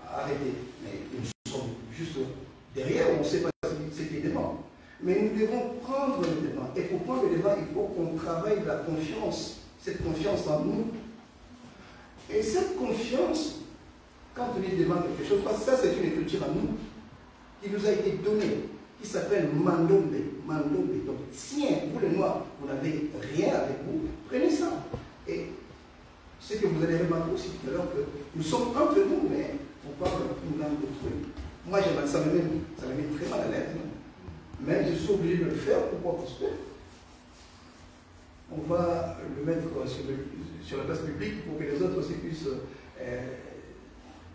arrêter. Mais nous sommes juste derrière, on ne sait pas ce qui est devant. Mais nous devons prendre le devant. Et pour prendre le devant, il faut qu'on travaille la confiance, cette confiance en nous. Et cette confiance, quand on est devant quelque chose, parce que ça c'est une écriture à nous, qui nous a été donnée, qui s'appelle Mandombe. Mandombe. Donc, tiens, vous les Noirs, vous n'avez rien avec vous, prenez ça. Et ce que vous allez remarquer aussi tout à l'heure, que nous sommes entre nous, mais on parle une langue d'autrui. Moi, ça me met très mal à l'aise. Mais je suis obligé de le faire. Pourquoi? Parce que on va le mettre sur la place publique pour que les autres aussi puissent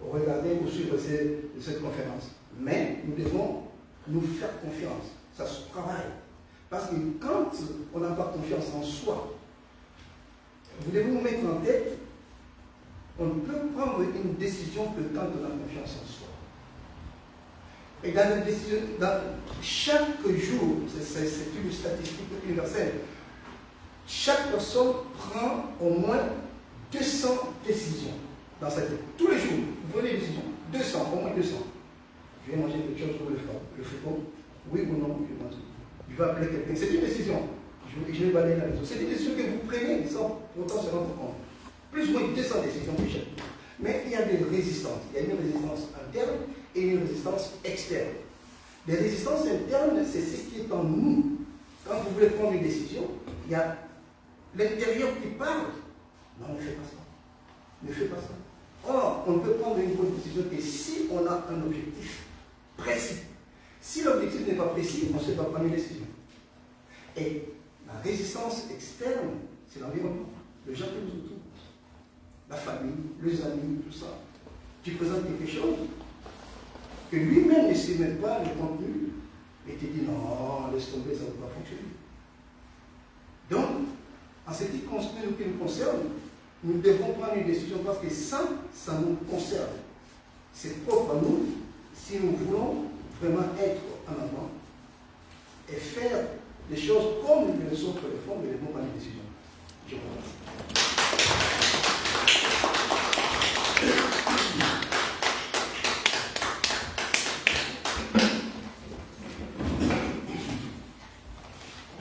regarder ou suivre cette conférence. Mais nous devons nous faire confiance. Ça se travaille. Parce que quand on n'a pas confiance en soi, vous devez vous mettre en tête, on ne peut prendre une décision que quand on a confiance en soi. Et dans, chaque jour, c'est une statistique universelle, chaque personne prend au moins 200 décisions dans sa tête. Tous les jours, vous prenez des décisions. 200, au moins 200. Je vais manger quelque chose pour le frigo. Oui ou non, je mange. Je vais appeler quelqu'un. C'est une décision. Je vais balayer la maison. C'est une décision que vous prenez sans pourtant se rendre compte. Plus ou moins 200 décisions que chaque jour. Mais il y a des résistances. Il y a une résistance interne et une résistance externe. Les résistances internes, c'est ce qui est en nous. Quand vous voulez prendre une décision, il y a l'intérieur qui parle. Non, ne fais pas ça. Ne fais pas ça. Or, on ne peut prendre une bonne décision que si on a un objectif précis. Si l'objectif n'est pas précis, on ne sait pas prendre une décision. Et la résistance externe, c'est l'environnement, les gens qui nous entourent, la famille, les amis, tout ça. Tu présentes quelque chose que lui-même ne sait même pas le contenu et te dit non, laisse tomber, ça ne va pas fonctionner. Donc, en ce qui nous concerne, nous devons prendre une décision parce que ça nous concerne. C'est propre à nous si nous voulons vraiment être en avant et faire des choses comme les autres le font, nous devons prendre une décision. Je vous remercie.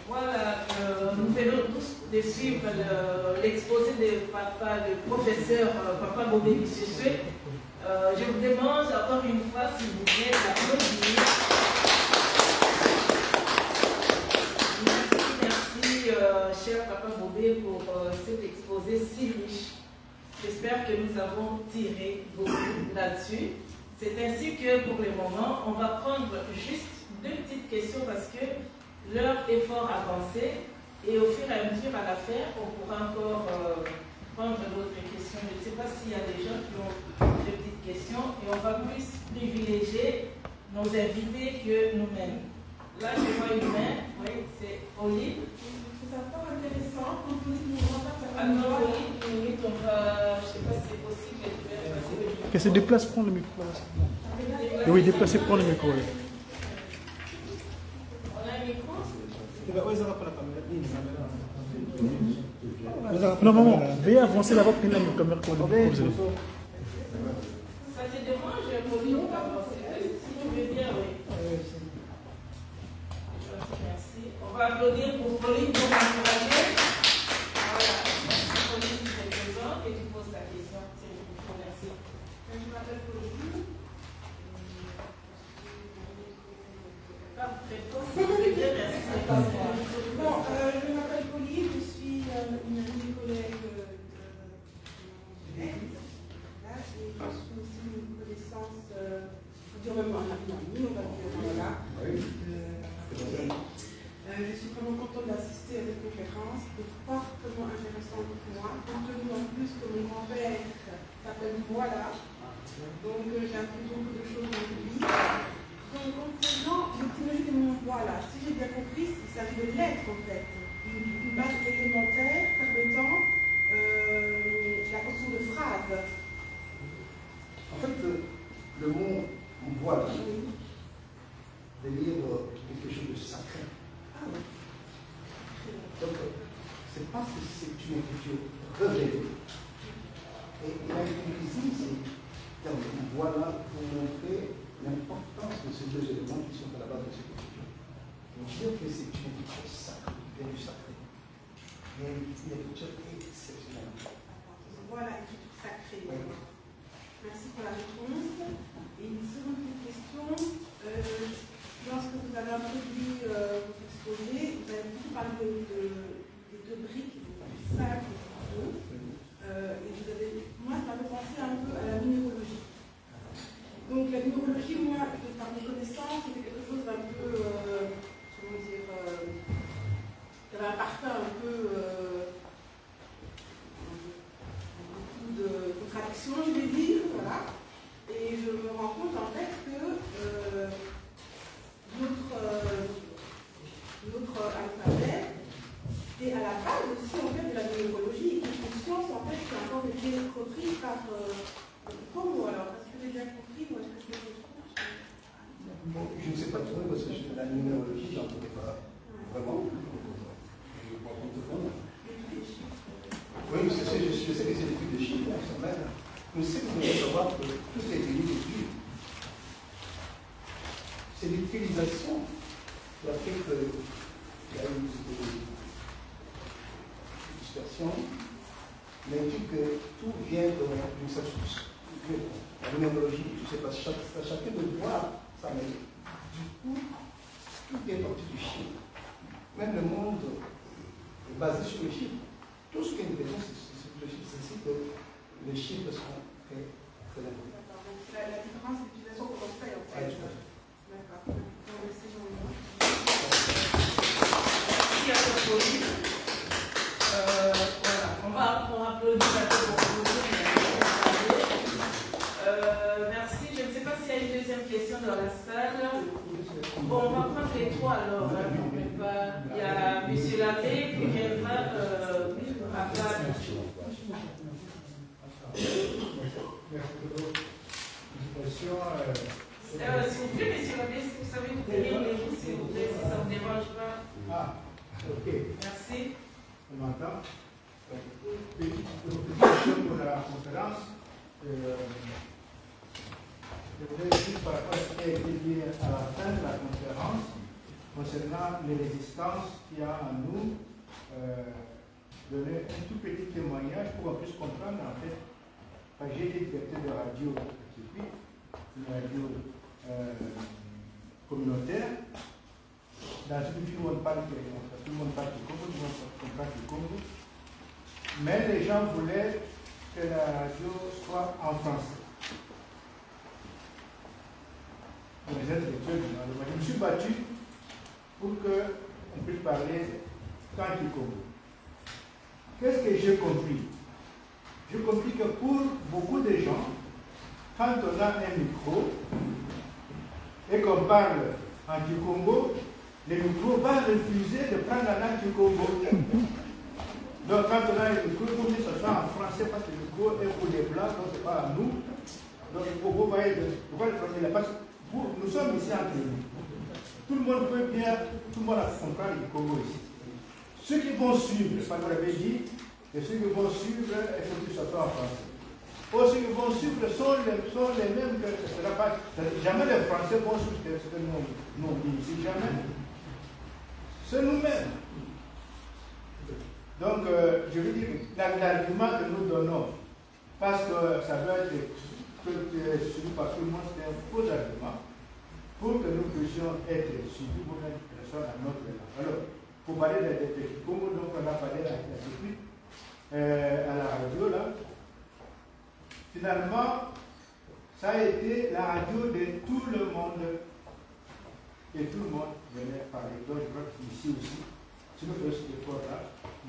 Voilà, nous venons tous de suivre l'exposé de papa, le professeur Papa Bobé Bissoué. Je vous demande encore une fois, s'il vous plaît, d'applaudir. Merci, cher Papa Bobé, pour cet exposé si riche. J'espère que nous avons tiré beaucoup là-dessus. C'est ainsi que, pour le moment, on va prendre juste deux petites questions parce que l'heure est fort avancée et au fur et à mesure à la faire, on pourra encore prendre d'autres questions. Je ne sais pas s'il y a des gens qui ont de petites questions et on va plus privilégier nos invités que nous-mêmes. Là, je vois une main, oui, c'est Olive. C'est fort intéressant. Alors, Olive, on va, je ne sais pas si c'est possible de faire passer le micro. Que se déplace, prends le micro. Oui, déplacez, prends le micro. Oui. On a un micro? Non, maman, veuillez avancer là-bas, prenez la caméra pour le micro. Ça te dérange, Pauline, d'avancer? Si tu veux bien, oui. Merci. On va applaudir pour Pauline pour m'encourager. Voilà. Merci Pauline qui est présente et tu poses ta question. Merci. Je m'appelle Pauline. Parfait. Merci. Bon, je m'appelle Pauline, je suis une amie collègue de Jeannette. Et je suis aussi une connaissance, durement un ami, on va dire, voilà. Je suis vraiment contente d'assister à cette conférence, c'est fortement intéressant pour moi, compte tenu en plus que mon grand-père s'appelle Voilà. Donc j'ai appris beaucoup de choses dans lui. Donc concernant l'étymologie de mon Voilà, si j'ai bien compris, il s'agit de lettres en fait, une base élémentaire permettant la construction de phrases. En fait, le mot voilà veut dire quelque chose de sacré. Donc, c'est parce que c'est une écriture révélée. Et la hypocrisie, c'est terme Voilà pour montrer l'importance de ces deux éléments qui sont à la base de cette écriture. Pour dire que c'est une écriture sacrée, bien du sacré. Mais une écriture exceptionnelle. Voilà, écriture sacrée. Merci pour la réponse. Et une seconde question. Lorsque vous avez introduit votre exposé, vous avez beaucoup parlé des deux briques, du sac et du couteau. Et vous avez, moi, ça m'a fait penser un peu à la numérologie. Donc la numérologie, moi, par mes connaissances, c'était quelque chose d'un peu, comment dire, qui avait un parfum un peu, beaucoup de contradictions, je vais dire, voilà. Et je me rends compte en fait que notre alphabet est à la base aussi en fait de la numérologie, et une science en fait qui a encore été reprise par Congo. Alors, est-ce que j'ai bien compris ou est-ce que je me trompe? Bon, je ne sais pas trop parce que la numérologie, j'en connais pas vraiment. Je ne crois pas comprendre. Oui, je sais que c'est l'étude des chiffres, quand même. Mais c'est que vous devez savoir que tout ce qui a été dit depuis, c'est l'utilisation qui a fait qu'il y a eu une dispersion, mais dit que tout vient d'une seule source. La numérologie, je ne sais pas, chacun de voir ça, mais du coup, tout est parti du chiffre. Même le monde est basé sur les chiffres. Tout ce qui est intéressant, c'est le chiffre, c'est que les chiffres sont très importants. D'accord, donc la différence d'utilisation qu'on fait en fait. Oui, tout à fait. D'accord. Merci Jean-Louis. Merci à toi, voilà, on applaudit la merci. Je ne sais pas s'il y a une deuxième question dans la salle. Bon, on va prendre les trois alors. Hein, il y a M. Labbé, puis viendra après. S'il vous plaît, M. Labbé, si vous savez vous tenir les mots, s'il vous plaît, si ça ne vous dérange pas. Ah, ok. Merci. On m'entend? Petite question pour la conférence. Je voudrais dire par rapport à ce qui a été dit à la fin de la conférence concernant les résistances qu'il y a en nous, donner un tout petit témoignage pour qu'on puisse comprendre en fait. J'ai été directeur de radio une radio communautaire. Dans une ville où on parle tout le monde parle du Congo, tout le monde parle du Congo. Mais les gens voulaient que la radio soit en français. Je me suis battu pour qu'on puisse parler tant du Congo. Qu'est-ce que j'ai compris? J'ai compris que pour beaucoup de gens, quand on a un micro et qu'on parle en Congo, le micro va refuser de prendre la langue du Congo. Donc quand on a un micro, il faut que ce soit en français parce que le micro est pour les blancs, donc ce n'est pas à nous. Donc vous voyez, pourquoi le problème là? Nous sommes ici entre nous. Tout le monde peut bien, tout le monde a comprendre le Congo ici. Ceux qui vont suivre, ce que vous l'avez dit, et ceux qui vont suivre, il faut que ce soit en français. Ceux qui vont suivre sont les mêmes que ce sera pas. Jamais les Français vont suivre ce que nous disons ici, jamais. C'est nous-mêmes. Donc, je veux dire, l'argument que nous donnons, parce que ça doit être suivi par tout le monde, c'est un faux argument, pour que nous puissions être suivis pour une personne à notre langue. Alors, pour parler de Congo, donc on a parlé à la radio là. Finalement, ça a été la radio de tout le monde. Et tout le monde venait parler. Donc, je crois qu'ici aussi, si nous faisons cet effort-là,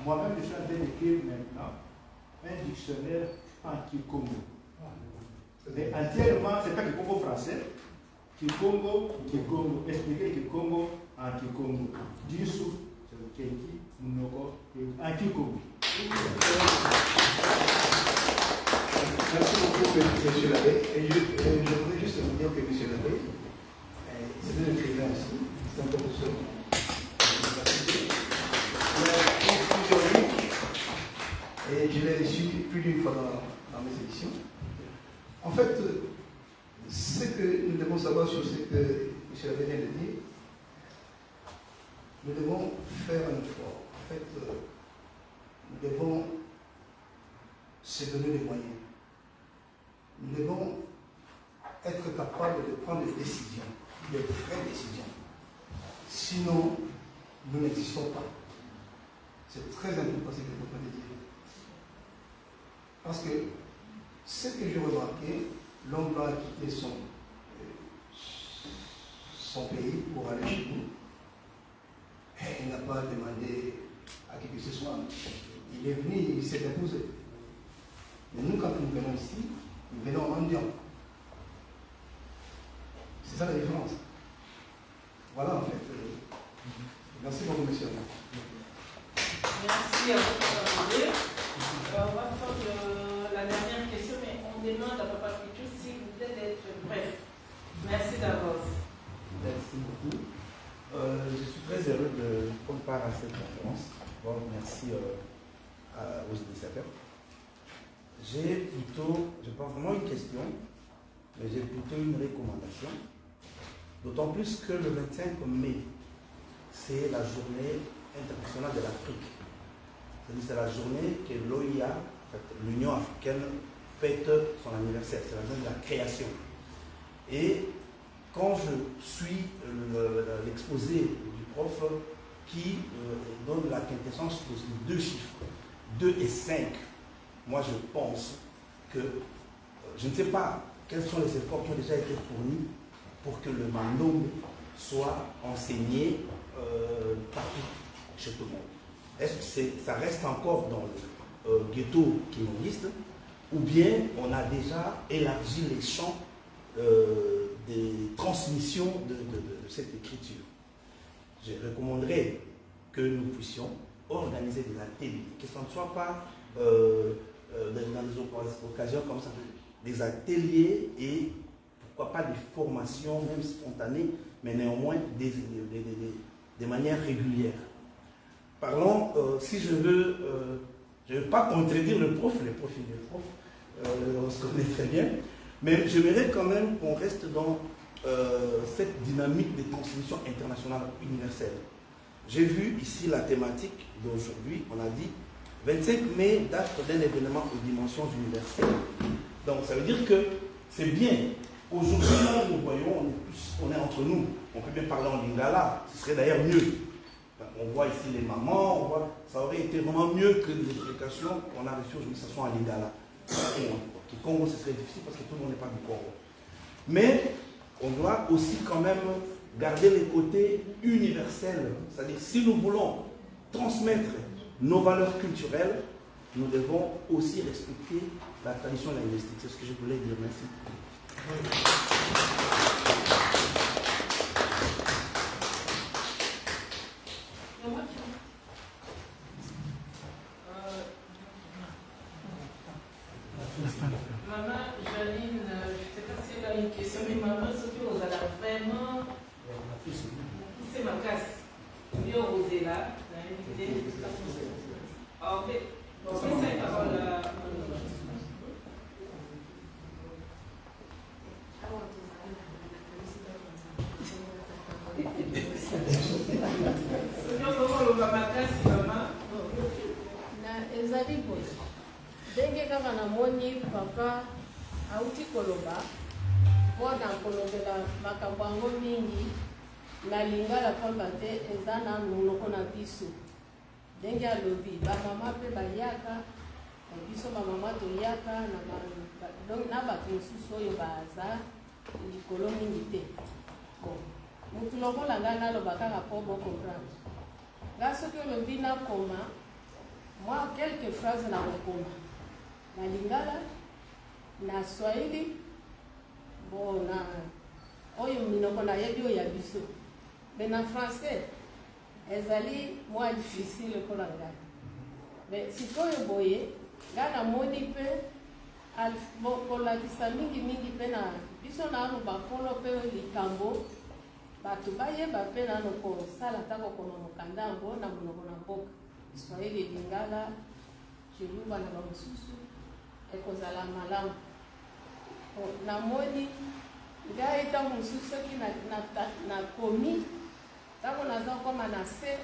moi-même, je suis en train d'écrire maintenant un dictionnaire anti-Congo. Mais entièrement, c'est pas le Congo français, Kikongo, expliquer Kikongo, anti-Congo. Dissous, c'est le Keki, Munoko, anti-Congo. Merci beaucoup, M. Labbé. Et je voudrais juste vous dire que M. Labbé, c'est un écrivain aussi, c'est un professeur. Il a écrit plusieurs livres, et je l'ai reçu plus d'une fois dans mes éditions. En fait, que nous devons savoir sur ce que M. Abbé vient de dire? Nous devons faire un effort. En fait, nous devons se donner les moyens. Nous devons être capables de prendre des décisions, des vraies décisions. Sinon, nous n'existons pas. C'est très important ce que vous pouvez dire. Parce que ce que j'ai remarqué, l'homme blanc a quitté son pays pour aller chez nous. Et il n'a pas demandé à qui que ce soit. Il est venu, il s'est imposé. Mais nous, quand nous venons ici, nous venons en mendiant. C'est ça la différence. Voilà en fait. Merci beaucoup, monsieur. Merci à vous. On va prendre la dernière question, mais on demande à Papa Pichou s'il vous plaît d'être bref. Merci d'avance. Merci beaucoup. Je suis très heureux de prendre part à cette conférence. Bon, merci aux initiateurs. J'ai pas vraiment une question, mais j'ai plutôt une recommandation. D'autant plus que le 25 mai, c'est la journée internationale de l'Afrique. C'est la journée que l'OIA, l'Union africaine, fête son anniversaire. C'est la journée de la création. Et quand je suis l'exposé du prof qui donne la quintessence de deux chiffres, 2 et 5, moi je pense que je ne sais pas quels sont les efforts qui ont déjà été fournis pour que le Mandongo soit enseigné partout, chez tout le monde. Est-ce que ça reste encore dans le ghetto kinoniste, ou bien on a déjà élargi les champs des transmissions de cette écriture? Je recommanderais que nous puissions organiser des ateliers, que ce ne soit pas dans des occasions comme ça, des ateliers et pourquoi pas des formations, même spontanées, mais néanmoins de manière régulière. Parlons, si je veux pas contredire le prof, il est prof, on se connaît très bien, mais j'aimerais quand même qu'on reste dans cette dynamique de transmission internationale universelle. J'ai vu ici la thématique d'aujourd'hui, on a dit 25 mai, date d'un événement aux dimensions universelles. Donc ça veut dire que c'est bien. Aujourd'hui, nous voyons, on est entre nous. On peut bien parler en lingala, ce serait d'ailleurs mieux. On voit ici les mamans, ça aurait été vraiment mieux que les explications qu'on a reçues aujourd'hui, que ce soit en lingala. Au Congo, ce serait difficile parce que tout le monde n'est pas du Congo. Mais on doit aussi quand même garder les côtés universels. C'est-à-dire, si nous voulons transmettre nos valeurs culturelles, nous devons aussi respecter la tradition linguistique. C'est ce que je voulais dire. Merci. Maman Janine, je ne sais pas si elle a une question, mais maman, ce que vous allez vraiment, c'est ma casse. Mieux oser là, ok, bon, c'est la parole. ezali boye ndenge kaka namoni papa auti koloba mpona kolobela makambo yango mingi na lingala pamba te eza na monoko na biso ndenge alobi bamama mpe bayaka biso bamama toyaka na bato mosusu oyo baza likolo mingi te motu lokola ngai naloba kaka mpo bocomprendre ngai soki olobi nakoma moi quelques phrases na kokoma na lingala na swahili bon na oyo minoko nayebi oyo ya biso mais na français ezali mwa difficile kola ngai mais sikoyo boye ngai namoni mpe kolakisa mingi mpe na biso nano bakolo mpe likambo bato bayeba mpe nano kosala ta kokoma mokanda yango na monoko na mboka swahili lingala chiluba na bamosusu ekozala malamu namoni ngai ntango mosusu soki nakomi ntango nazokoma na se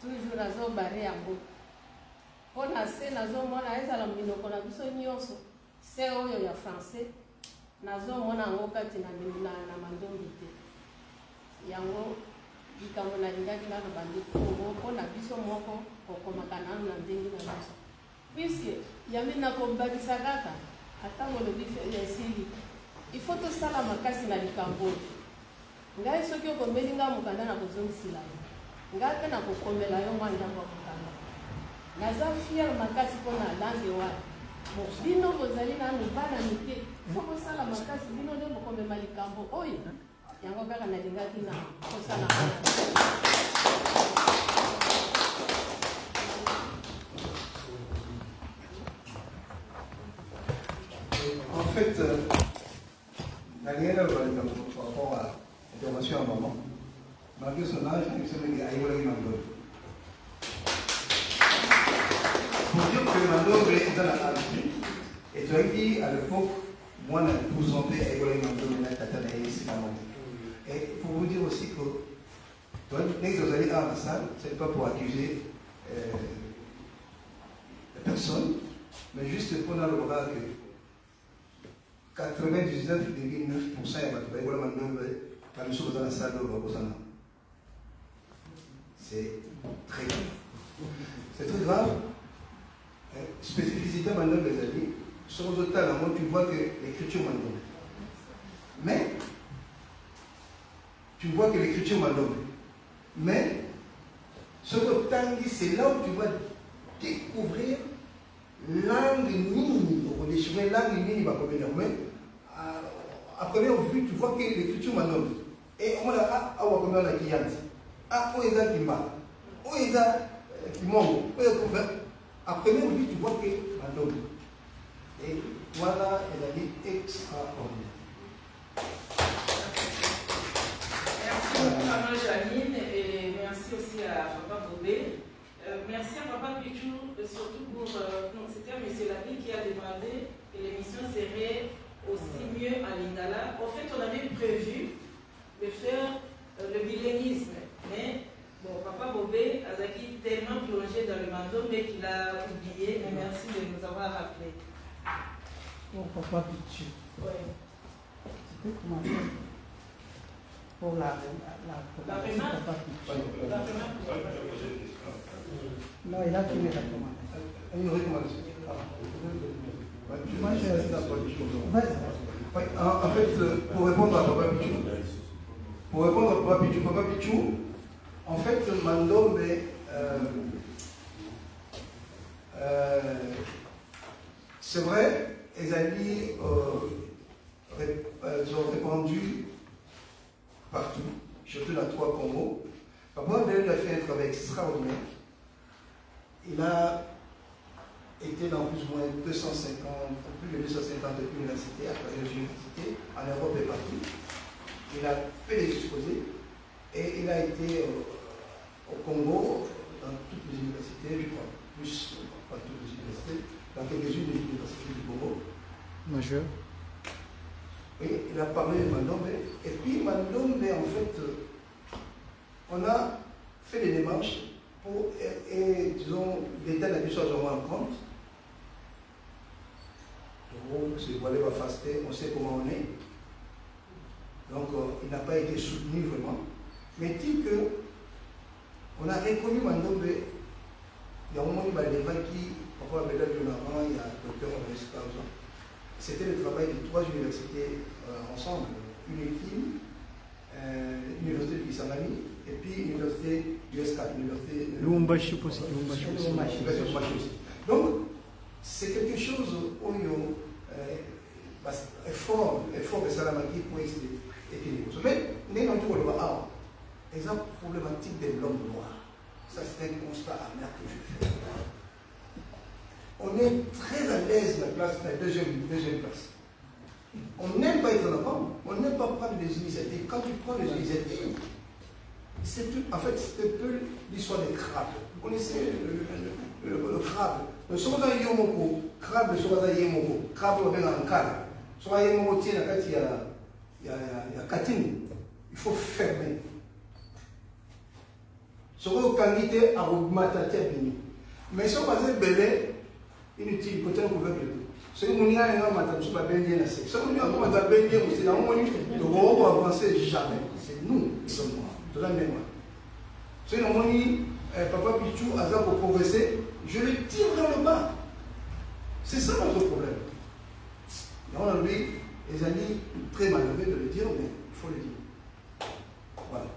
toujours nazobare yango mpo na se nazomona ezala minoko na biso nyonso se oyo ya français nazomona yango kati na mandombi te yango likambo nalingaki nano bandeko mpo na biso moko kokomaka nano na ndenge na biso puiske yambi nakobakisa kaka atango lobi esili ifo tosala makasi na likambo ngai soki okomeli nga mokanda na kozongisila yo ngai mpe nakokomela yo mwa nzambo ya mokanda naza fier makasi mpo na lange wana bino bozali nanu bana mike fo kosala makasi bino nde bokomema likambo oyo yango kaka nalingaki na kosala En fait, la guerre par rapport à l'intervention à maman, malgré son âge, il se met à Ivoire Mando. Pour dire que Mando est dans la Algérie, et tu as dit à l'époque, moi, je vous en paie à Ivoire Mando, mais la tata n'a ici maman. Et pour vous dire aussi que, dès que vous allez dans la salle, ce n'est pas pour accuser la personne, mais juste pour dans le regard que 99,9% dans la salle de Bosana. C'est très grave. C'est très grave. Spécificité maintenant, les amis, sur le total, tu vois que l'écriture maintenant. Mais, tu vois que l'écriture maintenant. Mais, ce que c'est là où tu vas découvrir langue mini, on déchirait langue mini, mais à première vue, tu vois que l'écriture m'annonce. Et on a la guillante. Ah, où est ça qui m'a? Où est ça qui monte? À première vue, tu vois que m'annonce. Et voilà, elle a dit extraordinaire. Merci beaucoup, Janine, et merci aussi à Papa Bobé. Merci à Papa Pichou, surtout pour. C'était M. Labi qui a demandé que l'émission serait aussi mieux à Lingala. En fait, on avait prévu de faire le bilinguisme, mais bon, Papa Bobé a tellement plongé dans le mando, mais qu'il a oublié. Mais merci de nous avoir rappelé. Bon, Papa Pichou. Oui. C'était comment faire pour la remarque. Papa Pichou. La remarque. Non, il a fini la commande. Une recommandation. Moi, je... En fait, pour répondre à Papa Pichou, en fait, Mandombe, c'est vrai, ils ont répandu partout, surtout dans 3 Congos. Papa Bel a fait un travail extraordinaire. Il a été dans plus ou moins 250, plus de 250 universités, à travers les universités, en Europe et partout. Il a fait des exposés et il a été au Congo, dans toutes les universités, je crois, plus, pas toutes les universités, dans quelques-unes des universités du Congo. Majeur. Et il a parlé de Mandombe. Et puis Mandombe, en fait, on a fait des démarches pour, et disons, l'État n'a pu s'en rendre compte. Donc, c'est voilà, va faster, on sait comment on est. Donc, il n'a pas été soutenu vraiment. Mais dit que on a reconnu Mandombe. Il y a un moment où il y a des gens qui, parfois, il y a Dr. C'était le travail de 3 universités ensemble. Une équipe, l'université de Kisangani, et puis l'université USK, l'université Lumumbashi aussi. Donc, c'est quelque chose où il y a effort de Salamaki pour essayer. Mais, nous avons tout le monde. Exemple problématique de l'homme noir. Ça, c'est un constat amer que je fais. On est très à l'aise dans la deuxième place. On n'aime pas être en avant, on n'aime pas prendre des initiatives. Quand tu prends des initiatives, c'est tout, en fait, c'est un peu l'histoire des crabes. Vous connaissez le crabe. Le soda yomoko, crabe, le soda yemoko, crabe, on est en cale. Soit yemoko tient la carte, il y a Katine, il faut fermer. Ce que vous candidatez à augmenter la tête. Mais si on passe belé, inutile, côté on peut ce que nous avons maintenant, nous avons bien assez. Ce que nous avons bien aussi, nous avons avancer jamais. C'est nous qui sommes de la mémoire. Si nous avons Papa Pichou a pour progresser, je le tire vers le bas. C'est ça notre problème. On a lui, les amis, très malheureux de le dire, mais il faut le dire. Voilà.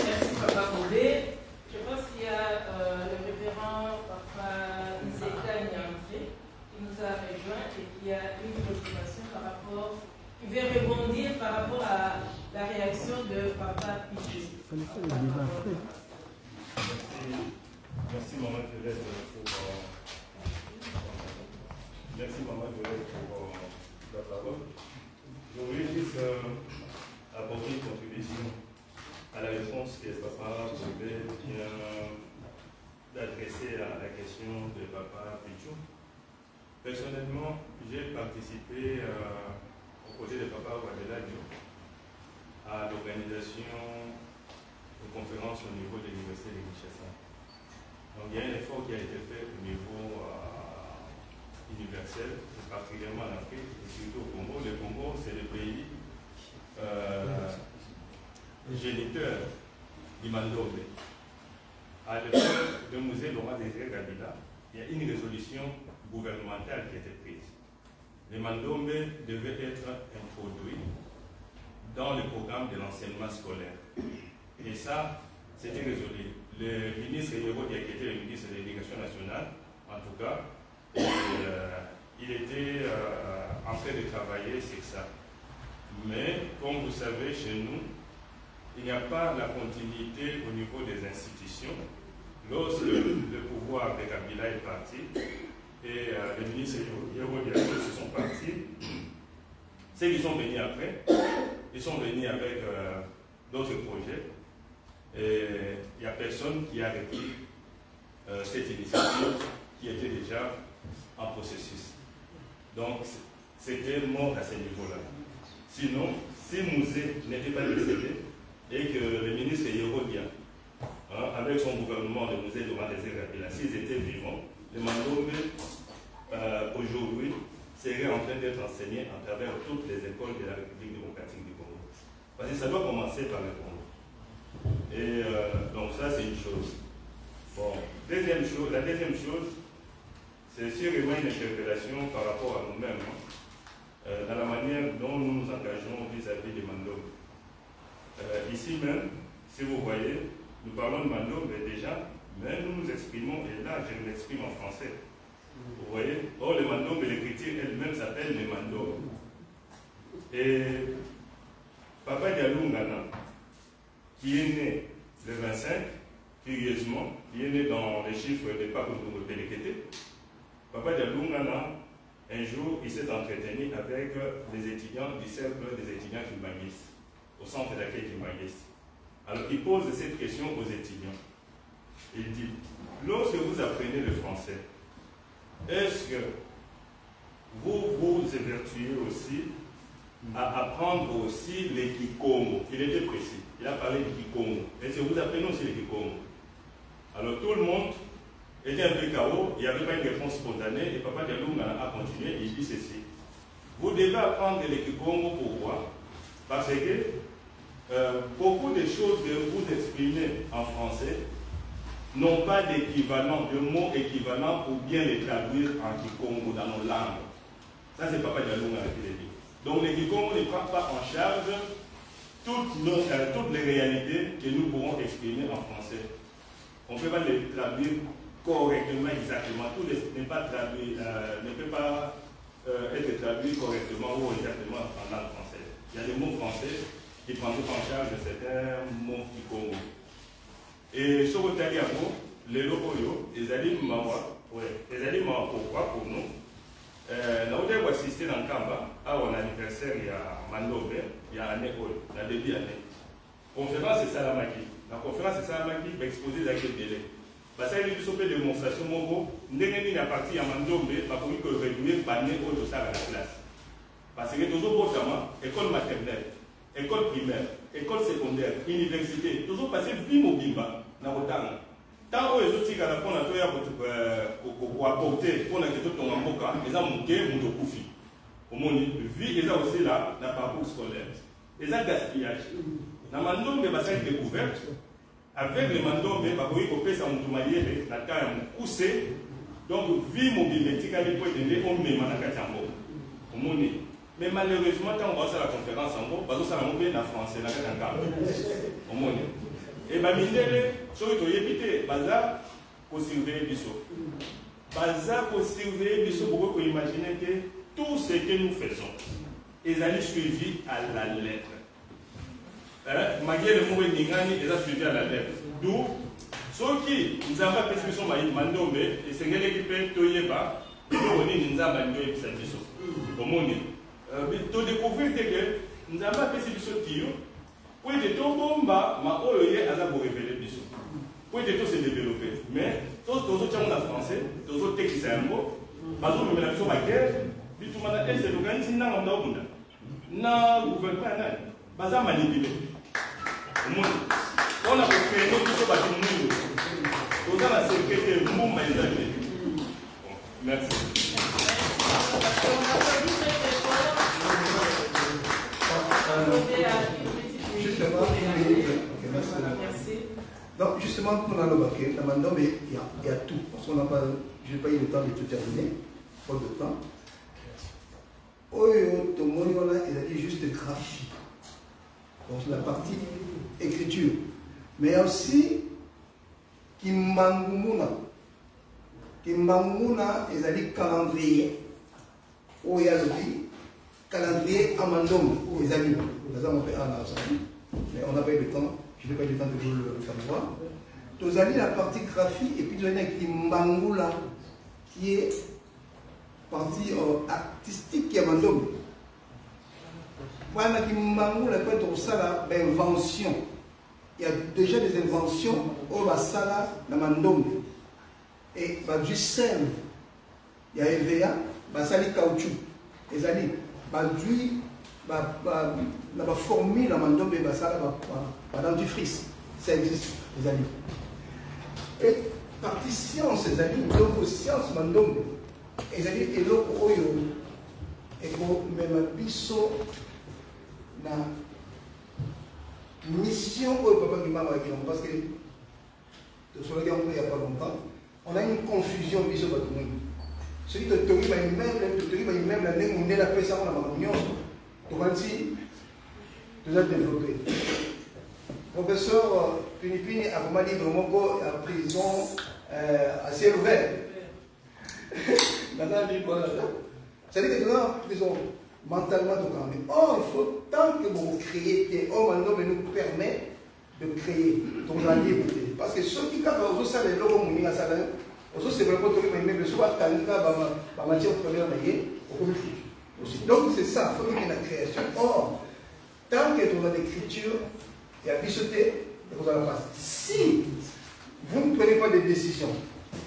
Merci Papa Bobé. Je pense qu'il y a le révérend Papa Iseka Nyandré qui nous a rejoint et qui a une préoccupation par rapport, qui veut rebondir par rapport à la réaction de Papa Pichou. Merci Maman Violette pour la parole. Je voulais juste apporter une contribution à la réponse que Papa Bobé vient d'adresser à la question de Papa Pichou. Personnellement, j'ai participé aux côtés de Papa Wadeladio à l'organisation de conférences au niveau de l'Université de Kinshasa. Donc il y a un effort qui a été fait au niveau universel, particulièrement en Afrique et surtout au Congo. Le Congo, c'est le pays géniteur du Mandombe. À l'époque de musée Laurent Désiré Kabila, il y a une résolution gouvernementale qui a été prise. Le Mandombe devait être introduit dans le programme de l'enseignement scolaire. Et ça, c'était résolu. Le ministre Yerodia, qui était le ministre de l'Éducation nationale, en tout cas, il était en train de travailler sur ça. Mais, comme vous savez, chez nous, il n'y a pas la continuité au niveau des institutions. Lorsque le pouvoir de Kabila est parti, et les ministres Yerodia se sont partis, ceux qui sont venus après, ils sont venus avec d'autres projets. Et il n'y a personne qui a repris cette initiative qui était déjà en processus. Donc, c'était mort à ce niveau-là. Sinon, si Mouzé n'était pas décédé et que le ministre Yerodia, avec son gouvernement, le Mouzé Laurent Désiré Kabila, s'ils étaient vivants, le Mandombe, aujourd'hui, serait en train d'être enseigné à travers toutes les écoles de la République démocratique du Congo. Parce que ça doit commencer par le Congo. Et donc ça, c'est une chose. Bon, la deuxième chose, c'est sûrement une interpellation par rapport à nous-mêmes, dans la manière dont nous nous engageons vis-à-vis des Mandombe. Ici même, si vous voyez, nous parlons de Mandombe déjà, mais nous nous exprimons, et là, je m'exprime en français. Vous voyez? Or, le Mandombe, l'écriture elle-même s'appelle le Mandombe. Et Papa Diallo Ngana, qui est né le 25, curieusement, qui est né dans les chiffres de Pakoundouro Pelekete. Papa Diallo Ngana, un jour, il s'est entretenu avec les étudiants du cercle des étudiants Kimbanguistes, au centre d'accueil Kimbanguiste. Alors, il pose cette question aux étudiants. Il dit, lorsque vous apprenez le français, est-ce que vous vous évertuez aussi à apprendre aussi les Kikongo? Il était précis, il a parlé du Kikongo. Est-ce que vous apprenez aussi les Kikongo? Alors tout le monde était un peu chaos, il n'y avait pas une réponse spontanée, et Papa Diallo a continué, il dit ceci. Vous devez apprendre les Kikongo, pourquoi? Parce que beaucoup de choses que vous exprimez en français n'ont pas d'équivalent, de mots équivalents pour bien les traduire en Kikongo dans nos langues. Ça, c'est Papa Diallo qui l'a dit. Donc, les Kikongo ne prennent pas en charge toutes les réalités que nous pourrons exprimer en français. On ne peut pas les traduire correctement, exactement. Tout ne peut pas être traduit correctement ou exactement en langue française. Il y a des mots français qui prennent en charge certains mots Kikongo. Et sur le Taliamo, les locaux, les alliés pourquoi pour nous? Nous avons assisté dans le Kamba à un anniversaire il y a Mandombe, il y a un école, la début année. Conférence de Salamaki. La conférence de Salamaki va exposer les délais. Parce qu'il y a une démonstration, il y a parti à Mandombe, il faut réduire le panier au dossier à la classe. Parce que toujours notamment, école maternelle, école primaire, école secondaire, université, toujours passer vie mobimba dans le temps. Tant que les autres qui ont apporté pour la question de ton amboka, ils ont monté mon koufi. Au monde, vie, ils ont aussi là, dans le parcours scolaire. Ils ont gaspillage. Dans le mandom de bassin découverte, avec le mandom de Bakoui, on peut s'en la taille coussée. Donc, vie mobilité, quand il peut aider, on met dans au monde. Mais malheureusement, quand on va à la conférence en gros, parce que ça va monter en français, dans le cadre. Au monde. Et bien, ceux qui ont évité, Baza, pour surveiller Bissot. Baza, pour surveiller Bissot, pour imaginer que tout ce que nous faisons, ils allaient suivi à la lettre. Malgré le mot Ningani, ils ont suivi à la lettre. D'où, ceux qui nous avons fait ce que nous mandons, et c'est l'équipe Toyeba, et nous avons mandé Bissot. Au monde. Pour découvrir que nous avons fait ce que nous pour être tout bon, ma oye a révélé Bissot. Pour être tout se développer. Mais, tous les autres en français, tous les autres textes en mot, parce que nous avons la guerre, tout le monde a été organisé dans le monde. Na gouvernement, baza manipulé. On a fait nous tous les monde. Nous avons la sécurité, nous avons merci. Donc, justement, pour la Lobaké, il y a tout. Parce qu'on n'a pas, je n'ai pas eu le temps de tout terminer, faute de temps. Oyo, tout le monde, il a dit juste graphie. Donc, la partie écriture. Mais il y a aussi Kimbangumuna. Kimbangumuna, il a dit calendrier. Où il y a le calendrier Amandom. Il a dit, mais on n'a pas eu le temps. Je n'ai pas eu le temps de vous le faire voir. Vous avez la partie graphie et puis vous avez Kimbangula qui est partie artistique qui est Mandom. Voilà Kimbangula peut être ça l'invention. Il y a déjà des inventions au Basala dans Mandom. Et du sel, il y a EVA, Basali caoutchouc. Et ça dit, la formule dans Mandom et Basala, dentifrice, ça existe, les amis. Et partie science, les amis, donc science Mandom, les amis, et donc, et même biso, la mission au papa qui m'a dit, parce que, sur le gars, il n'y a pas longtemps, on a une confusion biso pour tout le monde. Celui de Tori, même la langue, on est la paix, ça, on a ma union. Donc, ainsi, tout ça développé. Professeur Pinipini a vraiment dit vraiment en prison à ciel ouvert. Maintenant, il dit quoi? C'est-à-dire que nous sommes en prison mentalement tout quand même. Or, il faut tant que vous créez, que maintenant nous permet de créer ton liberté. Parce que ceux qui capent aux salles, les logos mouillés à salaire, aux autres, c'est vraiment tout le monde, le soir, quand il y a matière première, donc c'est ça, il faut qu'il y ait la création. Or, tant que tu as l'écriture, il y a bichoté, et vous allez passer. Si vous ne prenez pas de décision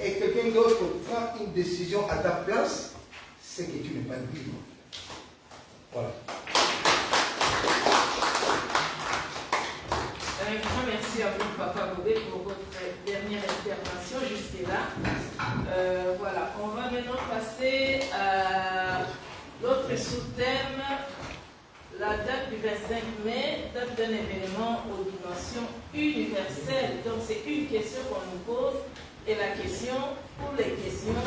et quelqu'un d'autre prend une décision à ta place, c'est que tu n'es pas libre. Voilà. Un grand merci à vous, Papa Bobé, pour votre dernière intervention jusque-là. Voilà, on va maintenant passer à l'autre sous-thème, la date du 25 mai, date d'un événement aux dimensions universelles. Donc c'est une question qu'on nous pose et la question, pour les questions,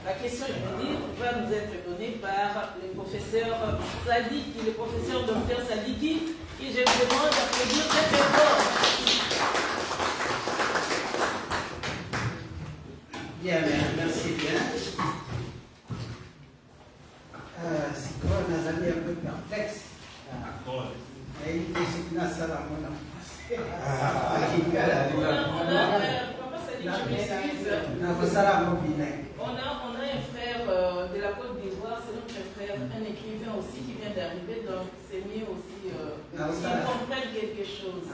la question, je veux dire, va nous être donnée par le professeur Sadiki, le professeur Dr Sadiki, qui je vous demande d'applaudir très très fort. Bien, merci bien. C'est quoi, nos amis un peu perplexes. Et il décide à ça la monnaie. On a un frère de la Côte d'Ivoire, c'est notre frère, un écrivain aussi qui vient d'arriver, donc c'est mieux aussi qu'ils comprennent quelque chose.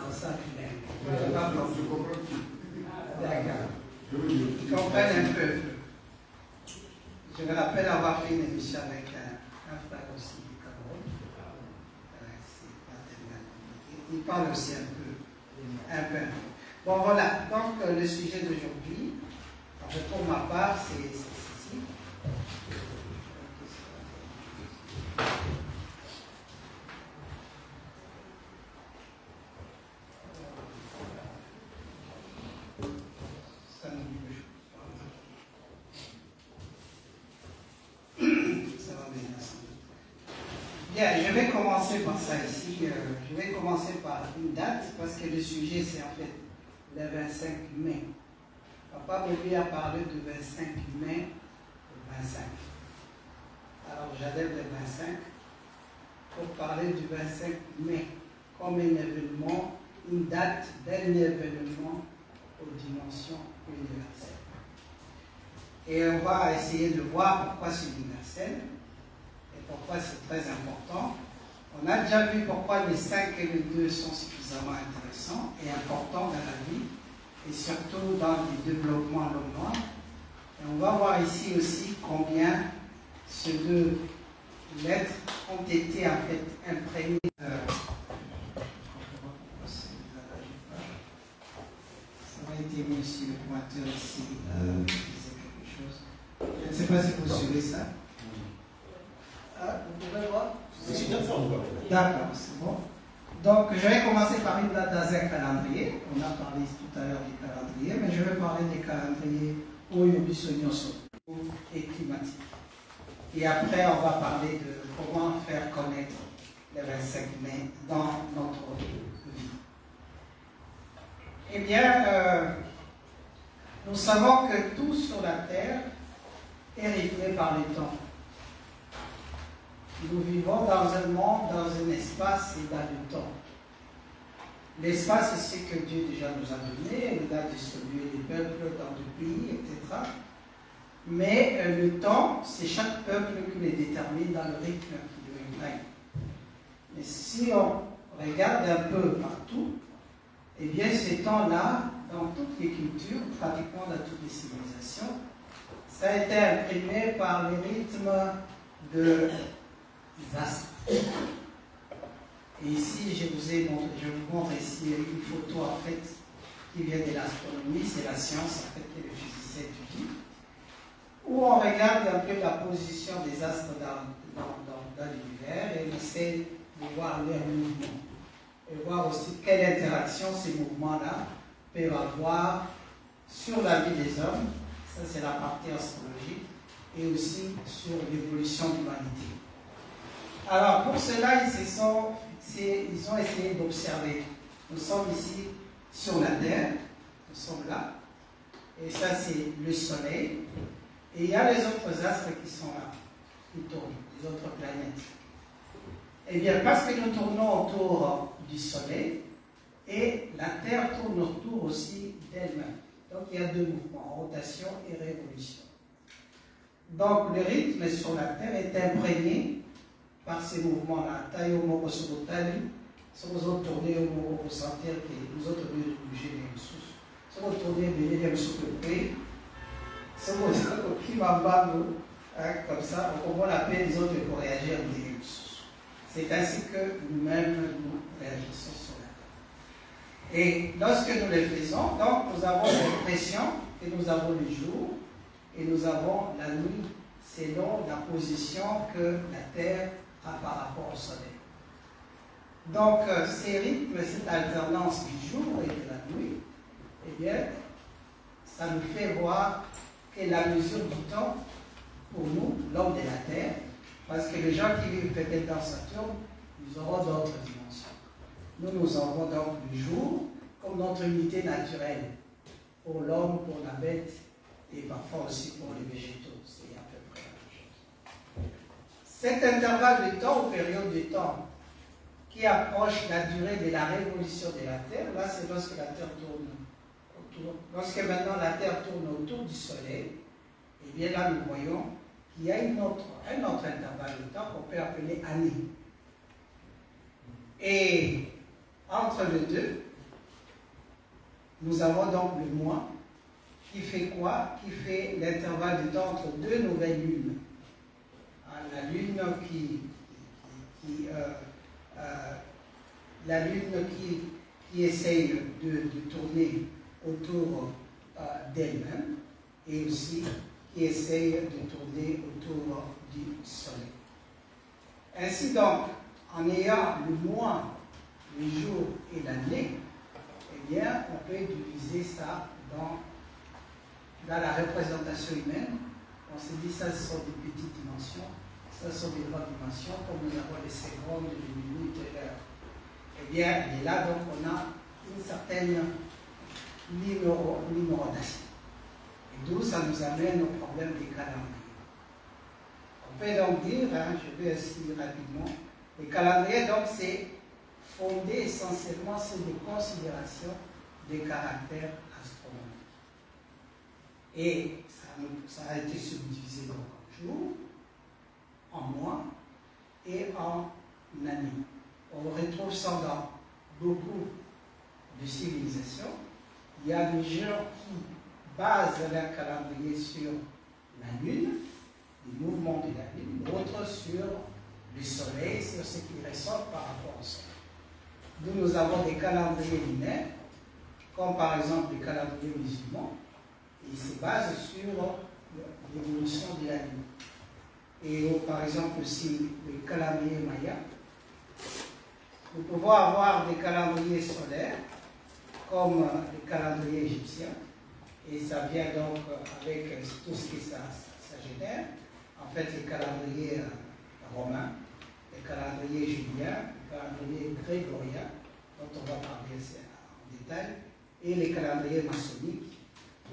Ils comprennent un peu. Je me rappelle avoir fait une émission avec un frère aussi qui parle aussi un peu. Bon, voilà. Donc, le sujet d'aujourd'hui, pour ma part, c'est ceci. Bien, je vais commencer par ça ici. Je vais commencer par une date, parce que le sujet, c'est en fait le 25 mai. Papa Bobby a parlé du 25 mai au 25. Alors, j'adhère le 25 pour parler du 25 mai comme un événement, une date d'un événement aux dimensions universelles. Et on va essayer de voir pourquoi c'est universel et pourquoi c'est très important. On a déjà vu pourquoi les 5 et les 2 sont suffisamment intéressants et importants dans la vie, et surtout dans le développement de l'homme. Et on va voir ici aussi combien ces 2 lettres ont été en fait imprégnées. Ça va être mis sur le pointeur ici. Je ne sais pas si vous suivez ça. Vous pouvez voir? D'accord, c'est bon. Donc, je vais commencer par une date dans un calendrier. On a parlé tout à l'heure du calendrier, mais je vais parler des calendriers Oyobisonyoso et climatiques. Et après, on va parler de comment faire connaître le 25 mai dans notre vie. Eh bien, nous savons que tout sur la Terre est rythmé par le temps. Nous vivons dans un monde, dans un espace et dans le temps. L'espace, c'est ce que Dieu déjà nous a donné, il a distribué les peuples dans le pays, etc. Mais le temps, c'est chaque peuple qui le détermine dans le rythme qui lui règne. Mais si on regarde un peu partout, eh bien ces temps-là, dans toutes les cultures, pratiquement dans toutes les civilisations, ça a été imprimé par les rythmes des astres. Et ici, je vous montre ici une photo en fait qui vient de l'astronomie, c'est la science en fait que les physiciens étudient, où on regarde un peu la position des astres dans l'univers et on essaie de voir leurs mouvements et voir aussi quelle interaction ces mouvements-là peuvent avoir sur la vie des hommes. Ça, c'est la partie astrologique, et aussi sur l'évolution de l'humanité. Alors, pour cela, ils ont essayé d'observer. Nous sommes ici sur la Terre, nous sommes là, et ça, c'est le Soleil, et il y a les autres astres qui sont là, qui tournent, les autres planètes. Eh bien, parce que nous tournons autour du Soleil, et la Terre tourne autour aussi d'elle-même. Donc, il y a 2 mouvements, rotation et révolution. Donc, le rythme sur la Terre est imprégné par ces mouvements-là. Taille au mot sur le tali, si vous tournez au mot pour sentir que nous autres nous bouger les sous. Si vous tournez les sous le prix, si vous qui comme ça, on comprend la paix des autres pour réagir les sous. C'est ainsi que nous-mêmes nous réagissons sur la Terre. Et lorsque nous le faisons, donc nous avons l'impression que nous avons le jour et nous avons la nuit selon la position que la Terre a par rapport au Soleil. Donc, ces rythmes, cette alternance du jour et de la nuit, eh bien, ça nous fait voir que la mesure du temps, pour nous, l'homme de la Terre, parce que les gens qui vivent peut-être dans Saturne, ils auront d'autres dimensions. Nous avons donc le jour comme notre unité naturelle pour l'homme, pour la bête et parfois aussi pour les végétaux. C'est à peu près la même chose. Cet intervalle de temps ou période de temps qui approche la durée de la révolution de la Terre, là c'est lorsque la Terre tourne autour, lorsque maintenant la Terre tourne autour du Soleil, et bien là nous voyons qu'il y a un autre intervalle de temps qu'on peut appeler année. Et entre les deux, nous avons donc le mois qui fait quoi? Qui fait l'intervalle de temps entre 2 nouvelles lunes. La lune la Lune qui essaye de tourner autour d'elle-même et aussi qui essaye de tourner autour du Soleil. Ainsi donc, en ayant le mois, les jours et l'année, eh bien, on peut diviser ça dans la représentation humaine. On se dit ça, ce sont des petites dimensions, ça ce sont des grandes dimensions, comme nous avons les secondes, les minutes et l'heure. Eh bien, et là, donc, on a une certaine numérodation. Et d'où ça nous amène au problème des calendriers. On peut donc dire, je vais aussi rapidement, les calendriers, donc, c'est fondé essentiellement sur des considérations des caractères astronomiques. Et ça a été subdivisé donc en jours, en mois et en années. On retrouve ça dans beaucoup de civilisations. Il y a des gens qui basent leur calendrier sur la Lune, les mouvements de la Lune, d'autres sur le Soleil, sur ce qui ressort par rapport au Soleil. Nous avons des calendriers lunaires, comme par exemple les calendriers musulmans, et ils se basent sur l'évolution de la Lune. Et par exemple aussi le calendrier maya. Nous pouvons avoir des calendriers solaires, comme les calendriers égyptiens, et ça vient donc avec tout ce que ça génère. En fait, les calendriers romains, les calendriers juliens, les calendriers grégoriens, dont on va parler en détail, et les calendriers maçonniques,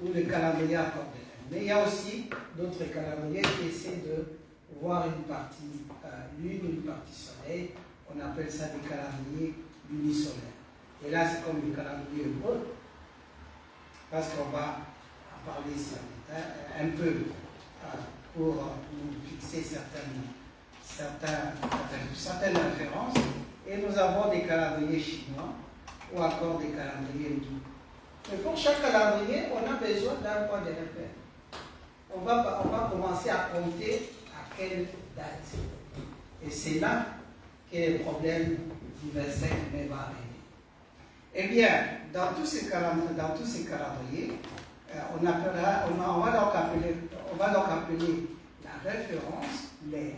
ou les calendriers accordéens. Mais il y a aussi d'autres calendriers qui essaient de voir une partie lune, une partie soleil. On appelle ça des calendriers unisolaires. Et là, c'est comme les calendriers hébreux, parce qu'on va en parler ici en détail, un peu pour nous fixer certaines références. Et nous avons des calendriers chinois ou encore des calendriers hindous. Mais pour chaque calendrier, on a besoin d'un point de repère. On va commencer à compter à quelle date. Et c'est là que le problème du 25 mai va arriver. Eh bien, dans tous ces calendriers, on va donc appeler la référence l'air.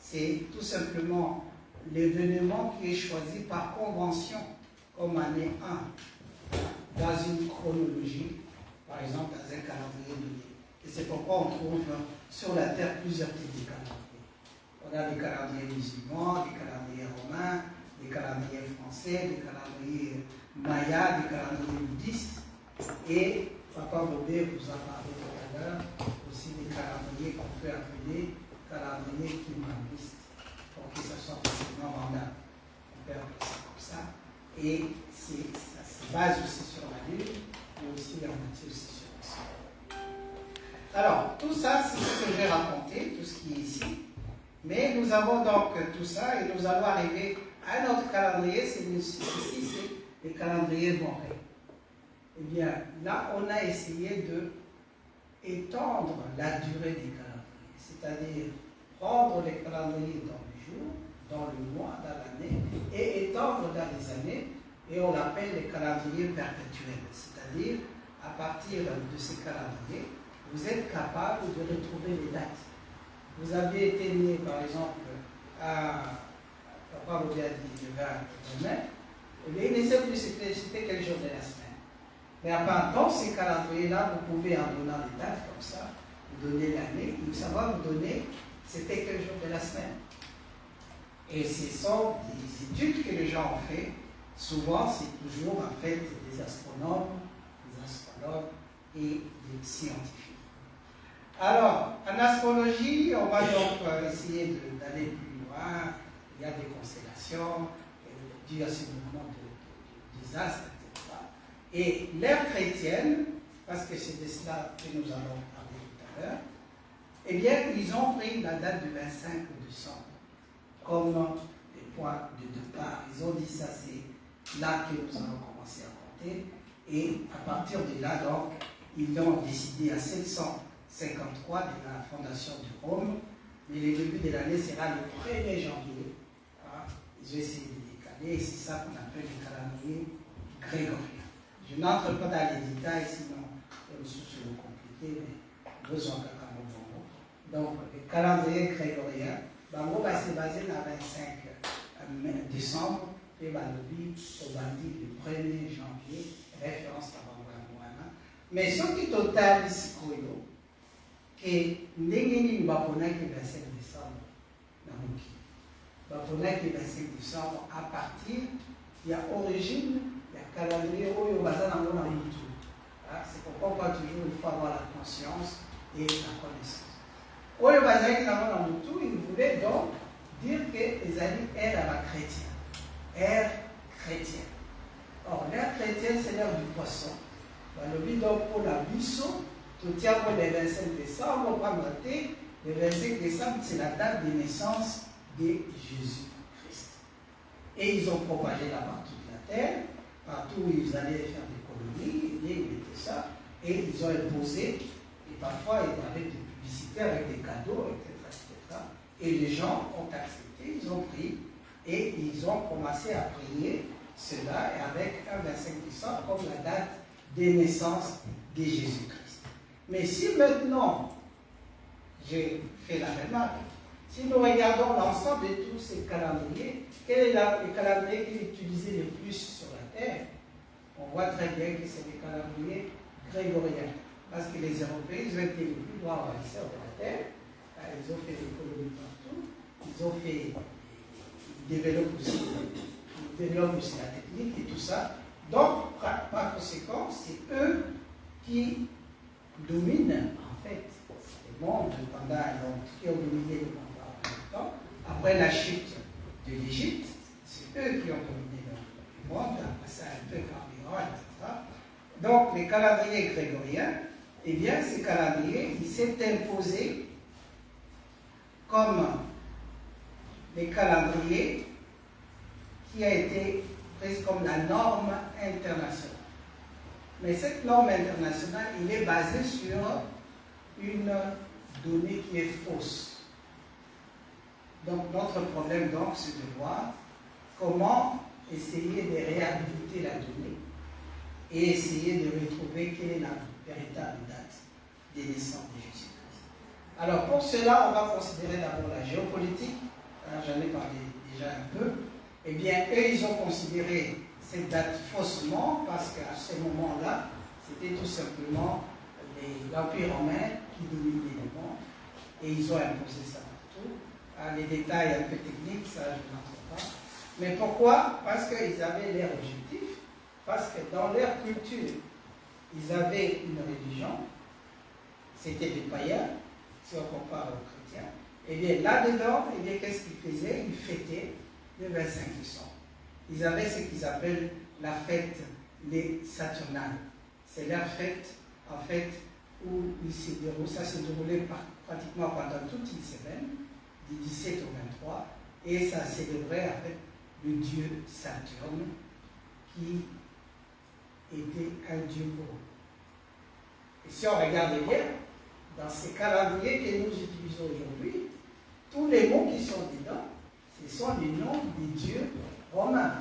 C'est tout simplement l'événement qui est choisi par convention comme année 1 dans une chronologie, par exemple dans un calendrier lunaire. Et c'est pourquoi on trouve sur la Terre plusieurs types de calendriers. On a des calendriers musulmans, des calendriers romains, des calendriers français, des calendriers mayas, des calendriers bouddhistes. Et Papa Bobé vous a parlé tout à l'heure aussi des calendriers qu'on peut appeler calendriers kimbanguistes, pour que ça soit facilement vendable. On peut appeler ça comme ça. Et ça se base aussi sur la Lune, mais aussi en matière aussi sur le Soleil. Alors, tout ça, c'est ce que j'ai raconté, tout ce qui est ici. Mais nous avons donc tout ça et nous allons arriver à un autre calendrier, ici, c'est le calendrier moré. Eh bien, là, on a essayé de étendre la durée des calendriers, c'est-à-dire prendre les calendriers dans le jour, dans le mois, dans l'année, et étendre dans les années, et on l'appelle les calendriers perpétuels, c'est-à-dire, à partir de ces calendriers, vous êtes capable de retrouver les dates. Vous avez été né, par exemple, Papa vous a dit le 20 mai, eh bien, il ne sait plus c'était quel jour de la semaine. Mais à part dans ces calendriers-là, vous pouvez en donner les dates comme ça, vous donner l'année, et ça va vous donner c'était quel jour de la semaine. Et ce sont des études que les gens ont fait. Souvent, c'est toujours en fait des astronomes, des astrologues et des scientifiques. Alors, en astrologie, on va donc essayer d'aller plus loin. Il y a des constellations, dues à ce mouvement des astres, etc. Et l'ère chrétienne, parce que c'est de cela que nous allons parler tout à l'heure, eh bien, ils ont pris la date du 25 décembre comme le point de départ. Ils ont dit ça, c'est là que nous allons commencer à compter. Et à partir de là, donc, ils ont décidé à 753 de la fondation du Rome, mais le début de l'année sera le 1er janvier. Ils ont essayé de décaler. c'est ça qu'on appelle le calendrier grégorien. Je n'entre pas dans les détails, sinon le souci est compliqué, mais besoin de donc, le calendrier grégorien, c'est basé dans le 25 décembre, et le 1er janvier, référence à Bangwana. Mais ce qui est total ici, que nous avons le 25 décembre, nous avons le 25 décembre à partir de l'origine, du calendrier où il y a c'est pourquoi toujours il faut avoir la conscience et la connaissance. Oyo bazaki na mona mutu, il voulait donc dire que les amis ère à la chrétienne. Ère chrétienne. Or, l'ère chrétienne, c'est l'ère du poisson. Balobi donc pour la biso, tout tient pour le 25 décembre, on va noter, le 25 décembre, c'est la date de naissance de Jésus-Christ. Et ils ont propagé là partout de la terre, partout où ils allaient faire des colonies, ils mettaient ça, et ils ont imposé, et parfois ils avaient des avec des cadeaux, etc. Et les gens ont accepté, ils ont pris et ils ont commencé à prier cela avec un 25 décembre comme la date de naissance de Jésus-Christ. Mais si maintenant, j'ai fait la remarque, si nous regardons l'ensemble de tous ces calendriers, quel est le calendrier qui est utilisé le plus sur la terre? On voit très bien que c'est le calendrier grégorien. Parce que les Européens, ils ont été les plus grands envahisseurs de la terre. Ils ont fait des colonies partout. Ils ont fait, ils développent aussi la technique et tout ça. Donc, par conséquent, c'est eux qui dominent, en fait, le monde pendant longtemps, qui ont dominé le monde pendant longtemps. Après la chute de l'Égypte, c'est eux qui ont dominé le monde. Après ça, un peu carburant, etc. Donc, les calendriers grégoriens, eh bien, ce calendrier, il s'est imposé comme les calendriers qui a été prise comme la norme internationale. Mais cette norme internationale, il est basée sur une donnée qui est fausse. Donc, notre problème, donc, c'est de voir comment essayer de réhabiliter la donnée et essayer de retrouver quelle est la véritable date des naissances de Jésus-Christ. Alors pour cela, on va considérer d'abord la géopolitique, j'en ai parlé déjà un peu. Eh bien, eux, ils ont considéré cette date faussement parce qu'à ce moment-là, c'était tout simplement l'Empire romain qui dominait le monde et ils ont imposé ça partout. Les détails un peu techniques, ça je n'entre pas. Mais pourquoi? Parce qu'ils avaient leur objectif, parce que dans leur culture, ils avaient une religion, c'était des païens, si on compare aux chrétiens. Et bien là-dedans, qu'est-ce qu'ils faisaient? Ils fêtaient le 25 décembre. Ils avaient ce qu'ils appellent la fête des Saturnales. C'est leur fête, en fait, où ça se déroulait pratiquement pendant toute une semaine, du 17 au 23, et ça célébrait en fait le dieu Saturne, qui était un dieu pour eux. Et si on regarde bien, dans ces calendriers que nous utilisons aujourd'hui, tous les mots qui sont dedans, ce sont les noms des dieux romains.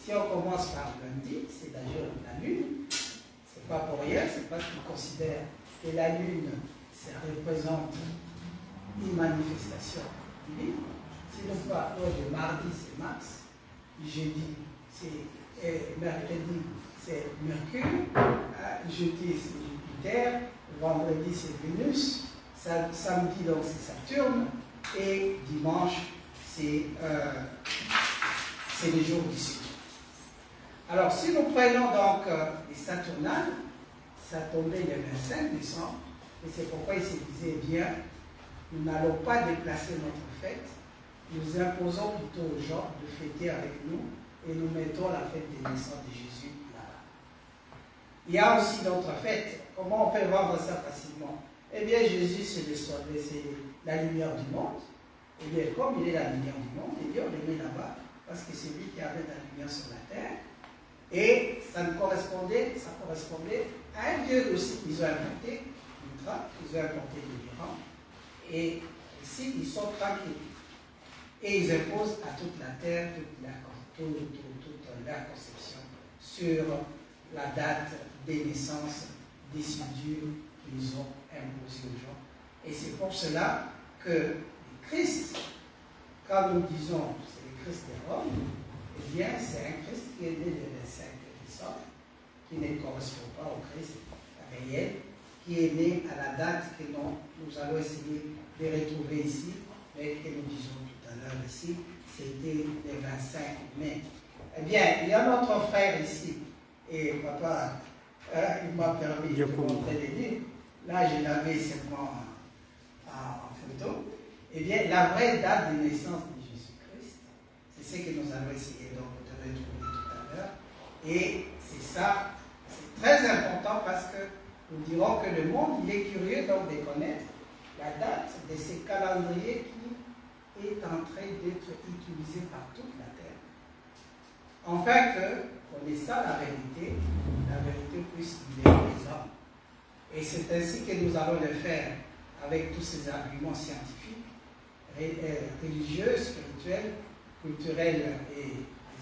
Si on commence par lundi, c'est d'ailleurs la lune, c'est pas pour rien, c'est parce qu'ils considèrent que la lune, ça représente une manifestation divine. Si nous parlons de mardi, c'est Mars, jeudi, c'est mercredi, c'est Mercure, jeudi, c'est Jupiter, vendredi, c'est Vénus, samedi, donc, c'est Saturne, et dimanche, c'est les jours du cycle. Alors, si nous prenons donc les Saturnales, ça tombait le 25 décembre, et c'est pourquoi il se disait, bien, nous n'allons pas déplacer notre fête, nous imposons plutôt aux gens de fêter avec nous, et nous mettons la fête des naissances de Jésus là-bas. Il y a aussi d'autres fêtes. Comment on peut vendre ça facilement? Eh bien, Jésus, c'est la lumière du monde. Eh bien, comme il est la lumière du monde, eh bien, on le met là-bas, parce que c'est lui qui avait la lumière sur la terre. Et ça correspondait à un Dieu aussi qu'ils ont inventé, ils ont inventé l'Iran. Et ici, ils sont tranquilles. Et ils imposent à toute la terre toute la toute leur conception sur la date des naissances décidues qu'ils ont imposées aux gens. Et c'est pour cela que le Christ, quand nous disons c'est le Christ de Rome, eh bien c'est un Christ qui est né le 25 décembre, qui ne correspond pas au Christ réel, qui est né à la date que nous allons essayer de retrouver ici, mais que nous disons tout à l'heure ici, c'était le 25 mai. Eh bien, il y a notre frère ici, et papa, il m'a permis de montrer les livres. Là, je l'avais seulement en photo. Eh bien, la vraie date de naissance de Jésus-Christ, c'est ce que nous allons essayer donc de retrouver tout à l'heure. Et c'est ça, c'est très important parce que nous dirons que le monde, il est curieux donc de connaître la date de ce calendrier qui est en train d'être utilisé par toute la terre. Enfin que, connaissant la vérité puisse libérer les hommes. Et c'est ainsi que nous allons le faire avec tous ces arguments scientifiques, religieux, spirituels, culturels et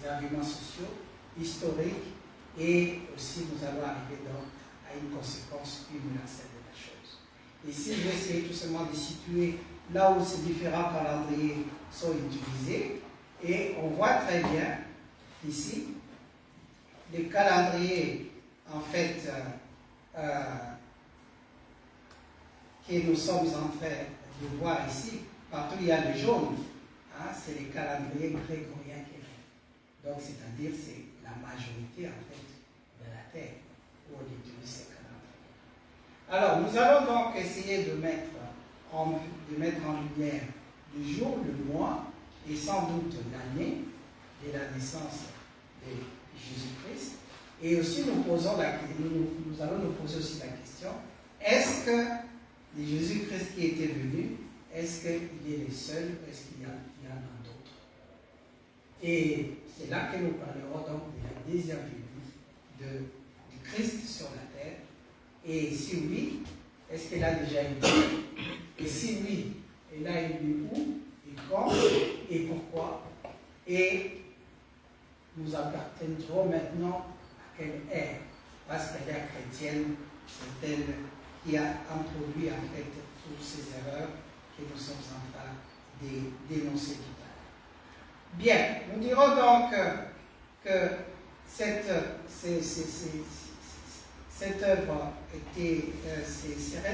des arguments sociaux, historiques, et aussi nous allons arriver donc à une conséquence universelle de la chose. Ici, je vais essayer tout simplement de situer là où ces différents calendriers sont utilisés, et on voit très bien ici les calendriers en fait que nous sommes en train de voir ici. Partout il y a le jaune, hein, c'est les calendriers grégoriens qui est. Donc c'est-à-dire c'est la majorité en fait de la terre où on utilise ces calendriers. Alors nous allons donc essayer de mettre en lumière le jour, le mois et sans doute l'année de la naissance de Jésus-Christ. Et aussi nous allons nous poser aussi la question, est-ce que le Jésus-Christ qui était venu, est-ce qu'il est le seul ou est-ce qu'il y en a d'autres? Et c'est là que nous parlerons donc de la deuxième venue du Christ sur la terre. Et si oui, est-ce qu'elle a déjà eu lieu? Et si oui, elle a eu lieu où et quand et pourquoi? Et nous appartiendrons maintenant à quelle ère, parce qu'elle est chrétienne, c'est elle qui a introduit en fait toutes ces erreurs que nous sommes en train de dénoncer tout à l'heure. Bien, nous dirons donc que cette œuvre était,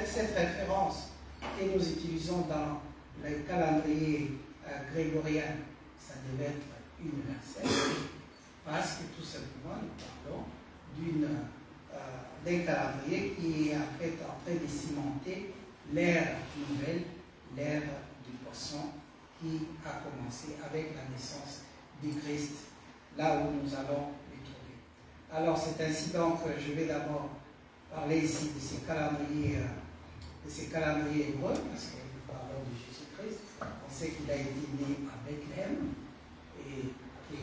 cette référence que nous utilisons dans le calendrier grégorien, ça devait être universel, parce que tout simplement nous parlons d'un calendrier qui est en fait en train de cimenter l'ère nouvelle, l'ère du poisson qui a commencé avec la naissance du Christ, là où nous allons le trouver. Alors c'est ainsi donc que je vais d'abord parler ici de ces calendriers hébreux, parce que nous parlons de Jésus-Christ. On sait qu'il a été né à Bethléem et que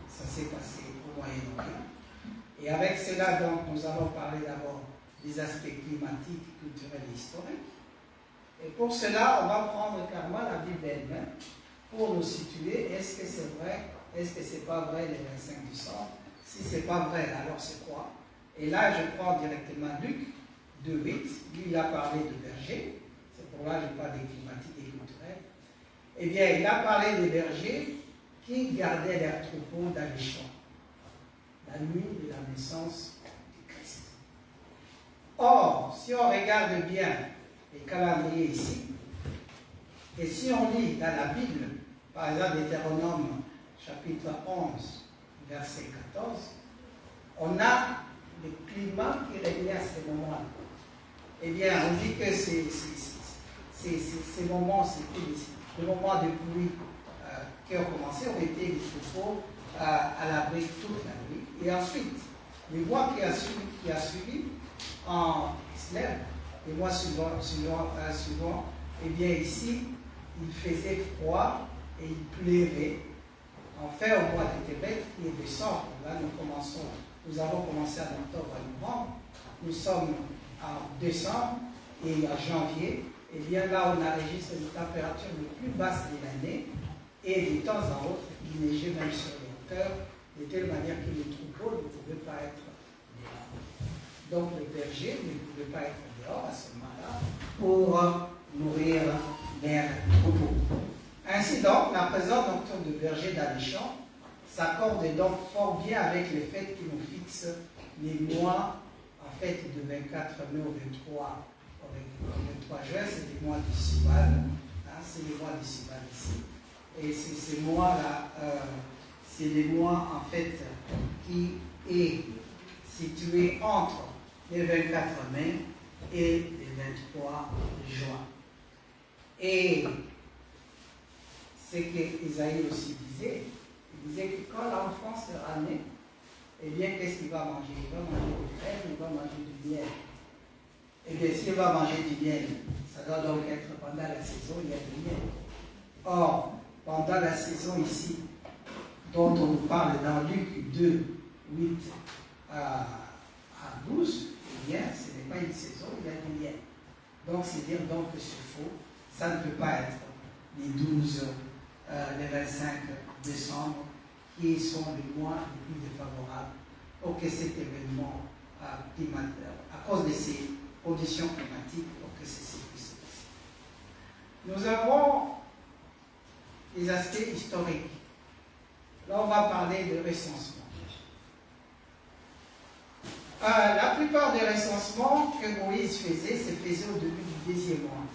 ça s'est passé au Moyen-Orient. Et avec cela, donc, nous allons parler d'abord des aspects climatiques, culturels et historiques. Et pour cela, on va prendre carrément la Bible elle-même pour nous situer. Est-ce que c'est vrai? Est-ce que c'est pas vrai le 25 décembre? Si c'est pas vrai, alors c'est quoi? Et là, je prends directement Luc 2:8. Lui, il a parlé de bergers. C'est pour là que je parle des climatiques et culturels. Eh bien, il a parlé des bergers qui gardaient leurs troupeaux dans les champs, la nuit de la naissance du Christ. Or, si on regarde bien les calendriers ici, et si on lit dans la Bible, par exemple Deutéronome chapitre 11, verset 14, on a le climat qui régnait à ce moment-là. Eh bien, on dit que ces moments, c'était les moments de pluie qui ont commencé, ont été les troupeaux à l'abri toute la nuit. Et ensuite, les mois qui a suivi en Islam, les mois suivants, eh bien ici, il faisait froid et il pleuvait. Enfin, au mois de Tébet, qui est décembre, là nous avons commencé en octobre à novembre, nous sommes en décembre et en janvier, et bien là on enregistre les températures les plus basses de l'année, et de temps en autre, il neigeait même sur les cœur, de telle manière que le troupeau ne pouvait pas être dehors. Donc le berger ne pouvait pas être dehors à ce moment-là pour nourrir leur troupeau. Ainsi donc, la présence nocturne de berger dans les champs s'accorde donc fort bien avec le fait qu'il nous fixe les mois, en fait, de 24 mai au 23 juin, c'est les mois du Sivan, c'est les mois du Sivan ici. Et ces mois-là, c'est les mois, en fait, qui est situé entre le 24 mai et le 23 juin. Et ce qu'Isaïe aussi disait, il disait que quand l'enfant sera né, eh bien, qu'est-ce qu'il va manger? Il va manger du crème, il va manger du miel. Eh bien, s'il va manger du miel, ça doit donc être pendant la saison, il y a du miel. Or, pendant la saison ici, dont on nous parle dans Luc 2, 8 à 12, eh bien, ce n'est pas une saison, il y a du miel. Donc, c'est dire donc que c'est faux, ça ne peut pas être les 12, les 25 décembre, qui sont les mois les plus défavorables pour que cet événement climatique, à cause de ces conditions climatiques, pour que ceci puisse se passer. Nous avons les aspects historiques. Là, on va parler de recensement. La plupart des recensements que Moïse faisait, se faisaient au début du 10e mois.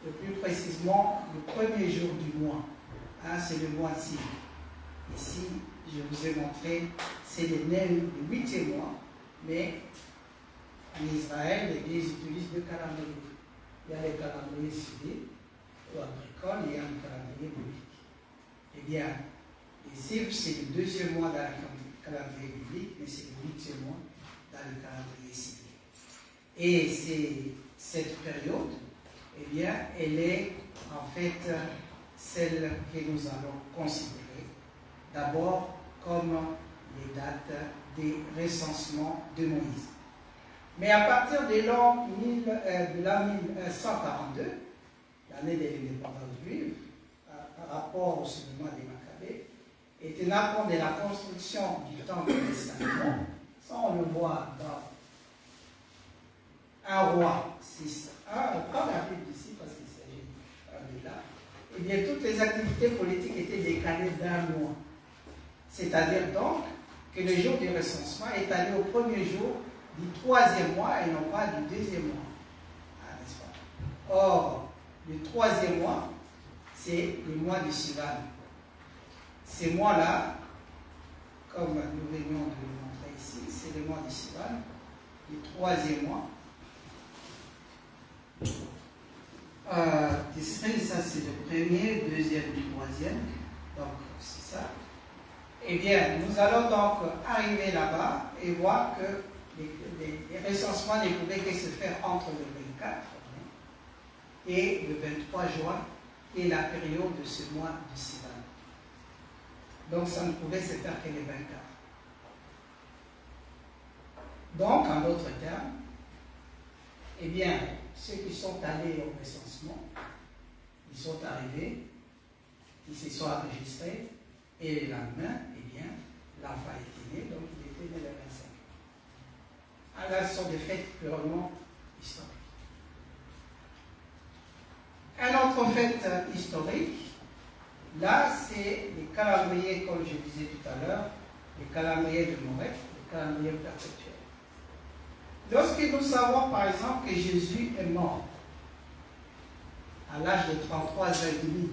Et plus précisément, le premier jour du mois. C'est le mois ci. Ici, je vous ai montré, c'est le 8e mois, mais en Israël, l'Église utilise deux calendriers. Il y a le calendrier civil ou agricole, et il y a un calendrier biblique. Eh bien, ici, c'est le 2e mois dans le calendrier biblique, mais c'est le 8e mois dans le calendrier civil. Et cette période, eh bien, elle est en fait celle que nous allons considérer d'abord comme les dates des recensements de Moïse. Mais à partir de l'an 1142, l'année de l'indépendance juive, par rapport au souvenir des Maccabées, et tenant compte de la construction du temple de Salomon, ça on le voit dans 1 Roi 6. On prend la Bible ici parce qu'il s'agit de là. Eh bien, toutes les activités politiques étaient décalées d'1 mois. C'est-à-dire donc que le jour du recensement est allé au premier jour du 3e mois et non pas du 2e mois. N'est-ce pas? Or, le 3e mois, c'est le mois du Sivan. Ces mois-là, comme nous venions de le montrer ici, c'est le mois du Sivan, le 3e mois. Ça c'est le premier, deuxième, troisième, donc c'est ça. Eh bien, nous allons donc arriver là-bas et voir que les recensements ne pouvaient que se faire entre le 24 et le 23 juin, et la période de ce mois du Sivan. Donc ça ne pouvait se faire que le 24. Donc, en d'autres termes, eh bien, ceux qui sont allés au recensement, ils sont arrivés, ils se sont enregistrés, et le lendemain, eh bien, l'enfant était né, donc il était né le 25. Alors, ce sont des faits purement historiques. Un autre fait historique, là, c'est les calendriers, comme je disais tout à l'heure, les calendriers de Moreh, les calendriers perpétuels. Lorsque nous savons, par exemple, que Jésus est mort à l'âge de 33 ans et demi,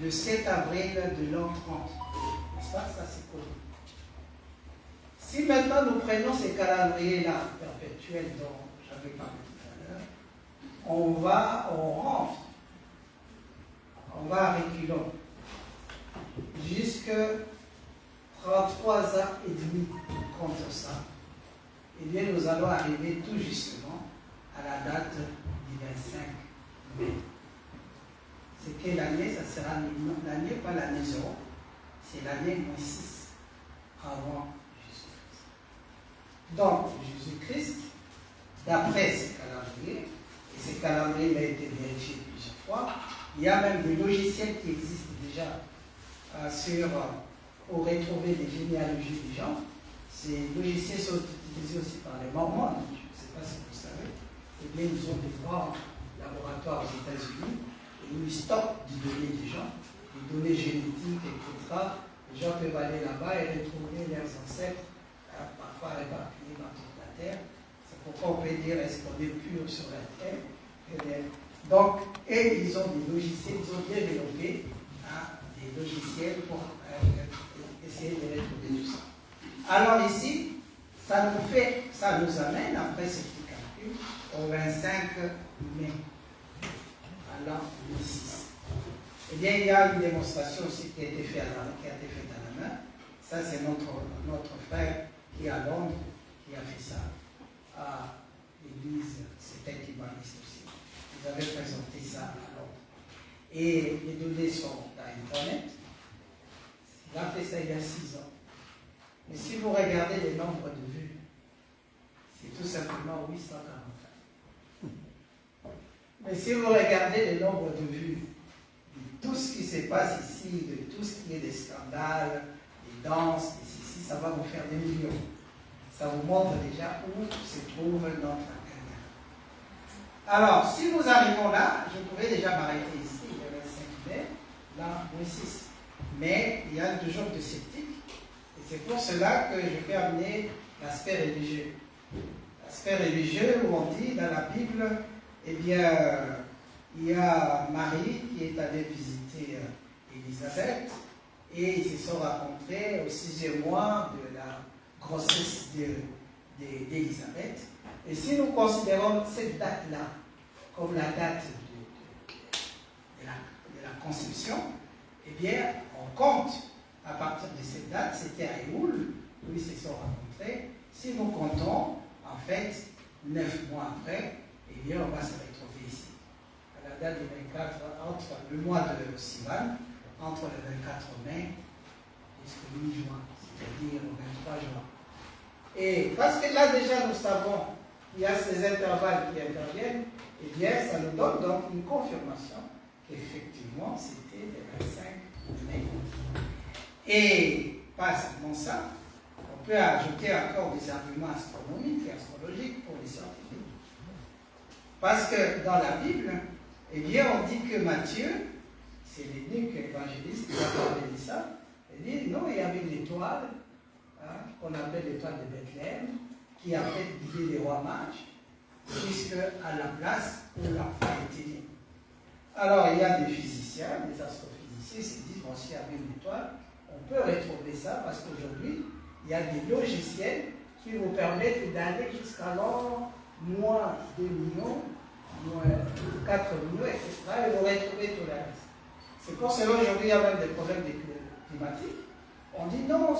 le 7 avril de l'an 30, n'est-ce pas? Ça, c'est connu. Si maintenant nous prenons ces calendriers-là, perpétuels dont j'avais parlé tout à l'heure, on rentre, on va à reculons, jusqu'à 33 ans et demi contre ça. Eh bien, nous allons arriver tout justement à la date du 25 mai. C'est quelle année? Ça sera l'année, pas l'année 0, c'est l'année -6 avant Jésus-Christ. Donc, Jésus-Christ, d'après ces calendriers, et ces calendriers ont été vérifiés plusieurs fois, il y a même des logiciels qui existent déjà pour retrouver des généalogies des gens. Ces logiciels sont utilisés aussi par les Mormons, je ne sais pas si vous savez. Eh bien, ils ont des grands laboratoires aux États-Unis et ils stockent des données des gens, des données génétiques, etc. Les gens peuvent aller là-bas et retrouver leurs ancêtres, parfois éparpillés dans toute la terre. C'est pourquoi on peut dire est-ce qu'on est pur sur la terre. Donc, et ils ont des logiciels, ils ont développé des logiciels pour essayer de retrouver tout ça. Alors ici, ça nous amène, après ce petit calcul, au 25 mai, à l'an 2006. Eh bien, il y a une démonstration aussi qui a été faite à la main. Ça, c'est notre frère qui est à Londres, qui a fait ça à l'église, c'était Kibaniste aussi. Ils avaient présenté ça à Londres. Et les données sont dans Internet. Il a fait ça il y a 6 ans. Mais si vous regardez le nombre de vues, c'est tout simplement 840. Mais si vous regardez le nombre de vues, de tout ce qui se passe ici, de tout ce qui est des scandales, des danses, des ceci, ça va vous faire des millions. Ça vous montre déjà où se trouve notre carrière. Alors, si nous arrivons là, je pouvais déjà m'arrêter ici, le 25 mai, là, le 6. Mais il y a toujours de sceptiques. Et c'est pour cela que je peux amener l'aspect religieux. L'aspect religieux où on dit dans la Bible, eh bien, il y a Marie qui est allée visiter Élisabeth et ils se sont rencontrés au 6e mois de la grossesse d'Élisabeth. Et si nous considérons cette date-là comme la date de la conception, eh bien, on compte à partir de cette date, c'était à Éoul, où ils se sont rencontrés. Si nous comptons, en fait, 9 mois après, eh bien, on va se retrouver ici. À la date du 24, entre le mois de Sivan, entre le 24 mai jusqu'au mi-juin, c'est-à-dire au 23 juin. Et parce que là, déjà, nous savons qu'il y a ces intervalles qui interviennent, eh bien, ça nous donne donc une confirmation qu'effectivement, c'était le 25 mai. Et pas seulement ça, on peut ajouter encore des arguments astronomiques et astrologiques pour les scientifiques. Parce que dans la Bible, eh bien, on dit que Matthieu, c'est l'unique évangéliste qui a parlé de ça, il dit non, il y avait une étoile, qu'on appelle l'étoile de Bethléem, qui a fait guider les rois mages, puisque à la place où l'enfant était né. Alors, il y a des physiciens, des astrophysiciens qui se disent bon, s'il y avait une étoile, on peut retrouver ça parce qu'aujourd'hui, il y a des logiciels qui vous permettent d'aller jusqu'à l'an moins 2 millions, moins 4 millions, etc. et vous retrouvez tout le reste. C'est pour cela qu'aujourd'hui, il y a même des problèmes climatiques. On dit non,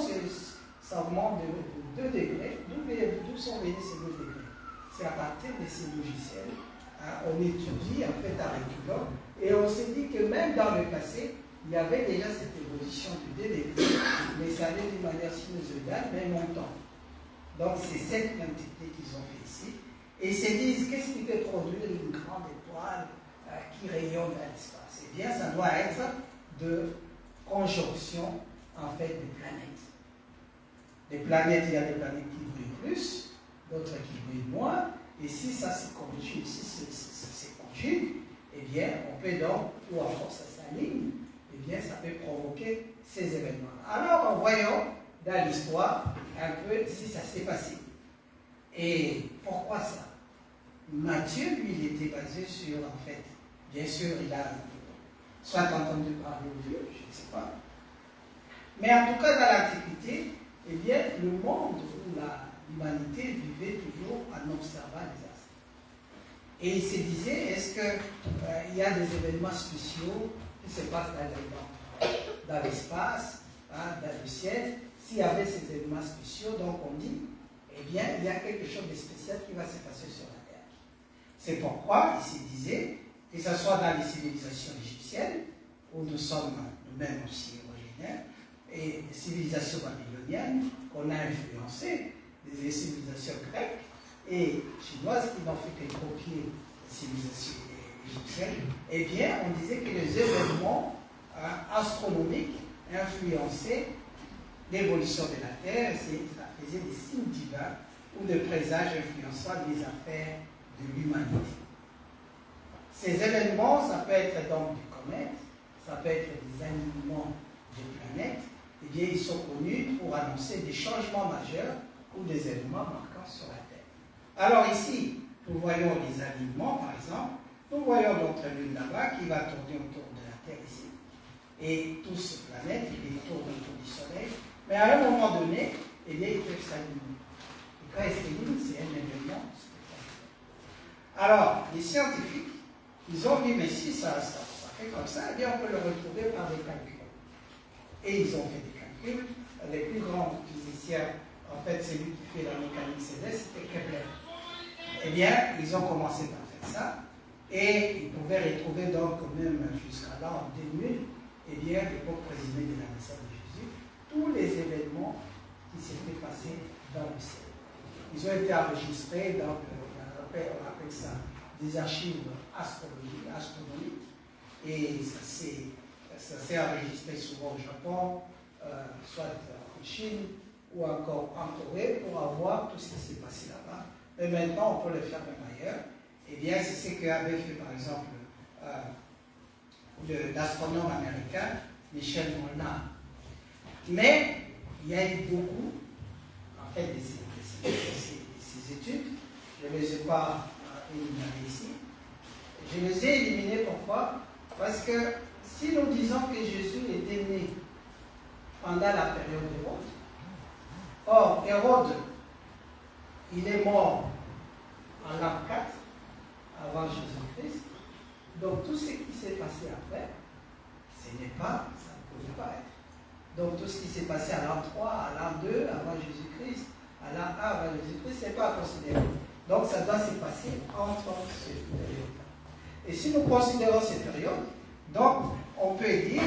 ça augmente de 2 degrés. D'où sont venus ces 2 degrés? C'est à partir de ces logiciels. On étudie en fait à reculons et on s'est dit que même dans le passé, il y avait déjà cette évolution du 2 degrés, mais ça allait d'une manière sinusoïdale, mais montant. Donc c'est cette quantité qu'ils ont fait ici. Et ils se disent, qu'est-ce qui peut produire une grande étoile qui rayonne dans l'espace? Eh bien, ça doit être de conjonction, en fait, des planètes. Des planètes, il y a des planètes qui brillent plus, d'autres qui brillent moins, et si ça se conjugue, eh bien, on peut donc, ou encore ça s'aligne, eh bien, ça peut provoquer ces événements. Alors, voyons dans l'histoire un peu si ça s'est passé. Et pourquoi ça? Matthieu, lui, il était basé sur, en fait, bien sûr, il a soit entendu parler ou vu, je ne sais pas. Mais en tout cas, dans l'Antiquité, eh bien, le monde où l'humanité vivait toujours en observant les astres. Et il se disait, est-ce qu'il y a des événements spéciaux qui se passent dans l'espace, dans le ciel? S'il y avait ces événements spéciaux, donc on dit, eh bien, il y a quelque chose de spécial qui va se passer sur la Terre. C'est pourquoi il se disait, que ce soit dans les civilisations égyptiennes, où nous sommes nous-mêmes aussi originaires, et les civilisations babyloniennes qu'on a influencées, des civilisations grecques et chinoises qui n'ont fait que copier les civilisations égyptiennes, eh bien, on disait que les événements astronomiques influençaient l'évolution de la Terre, ça faisait des signes divins ou de présages influençant les affaires de l'humanité. Ces événements, ça peut être donc des comètes, ça peut être des alignements des planètes, et bien ils sont connus pour annoncer des changements majeurs ou des événements marquants sur la Terre. Alors ici, nous voyons les alignements, par exemple, nous voyons notre lune là-bas qui va tourner autour de la Terre ici. Et toutes ces planètes, ils tournent autour du Soleil. Mais à un moment donné, eh bien, ils peuvent s'aligner. Et quand ils s'alignent, c'est un événement spectaculaire. Alors, les scientifiques, ils ont dit, mais si ça fait comme ça, eh bien, on peut le retrouver par des calculs. Et ils ont fait des calculs. Les plus grands physiciens, en fait, celui qui fait la mécanique céleste, c'était Kepler. Eh bien, ils ont commencé par faire ça. Et ils pouvaient retrouver donc, même jusqu'à là, en 2000, eh bien, l'époque présumée de la naissance de Jésus, tous les événements qui s'étaient passés dans le ciel. Ils ont été enregistrés dans, on appelle ça, des archives astronomiques, et ça s'est enregistré souvent au Japon, soit en Chine, ou encore en Corée, pour avoir tout ce qui s'est passé là-bas. Mais maintenant, on peut le faire même ailleurs. Eh bien, c'est ce qu'avait fait, par exemple, l'astronome américain Michel Molnar. Mais il y a eu beaucoup, en fait, de ces études. Je ne les ai pas éliminés ici. Je les ai éliminés pourquoi? Parce que si nous disons que Jésus était né pendant la période d'Hérode, or Hérode, il est mort en l'an 4 avant Jésus-Christ. Donc tout ce qui s'est passé après, ce n'est pas, ça ne pouvait pas être. Donc tout ce qui s'est passé à l'an 3, à l'an 2, avant Jésus-Christ, à l'an 1 avant Jésus-Christ, ce n'est pas à considérer. Donc ça doit se passer entre ces périodes. Et si nous considérons ces périodes, donc on peut dire,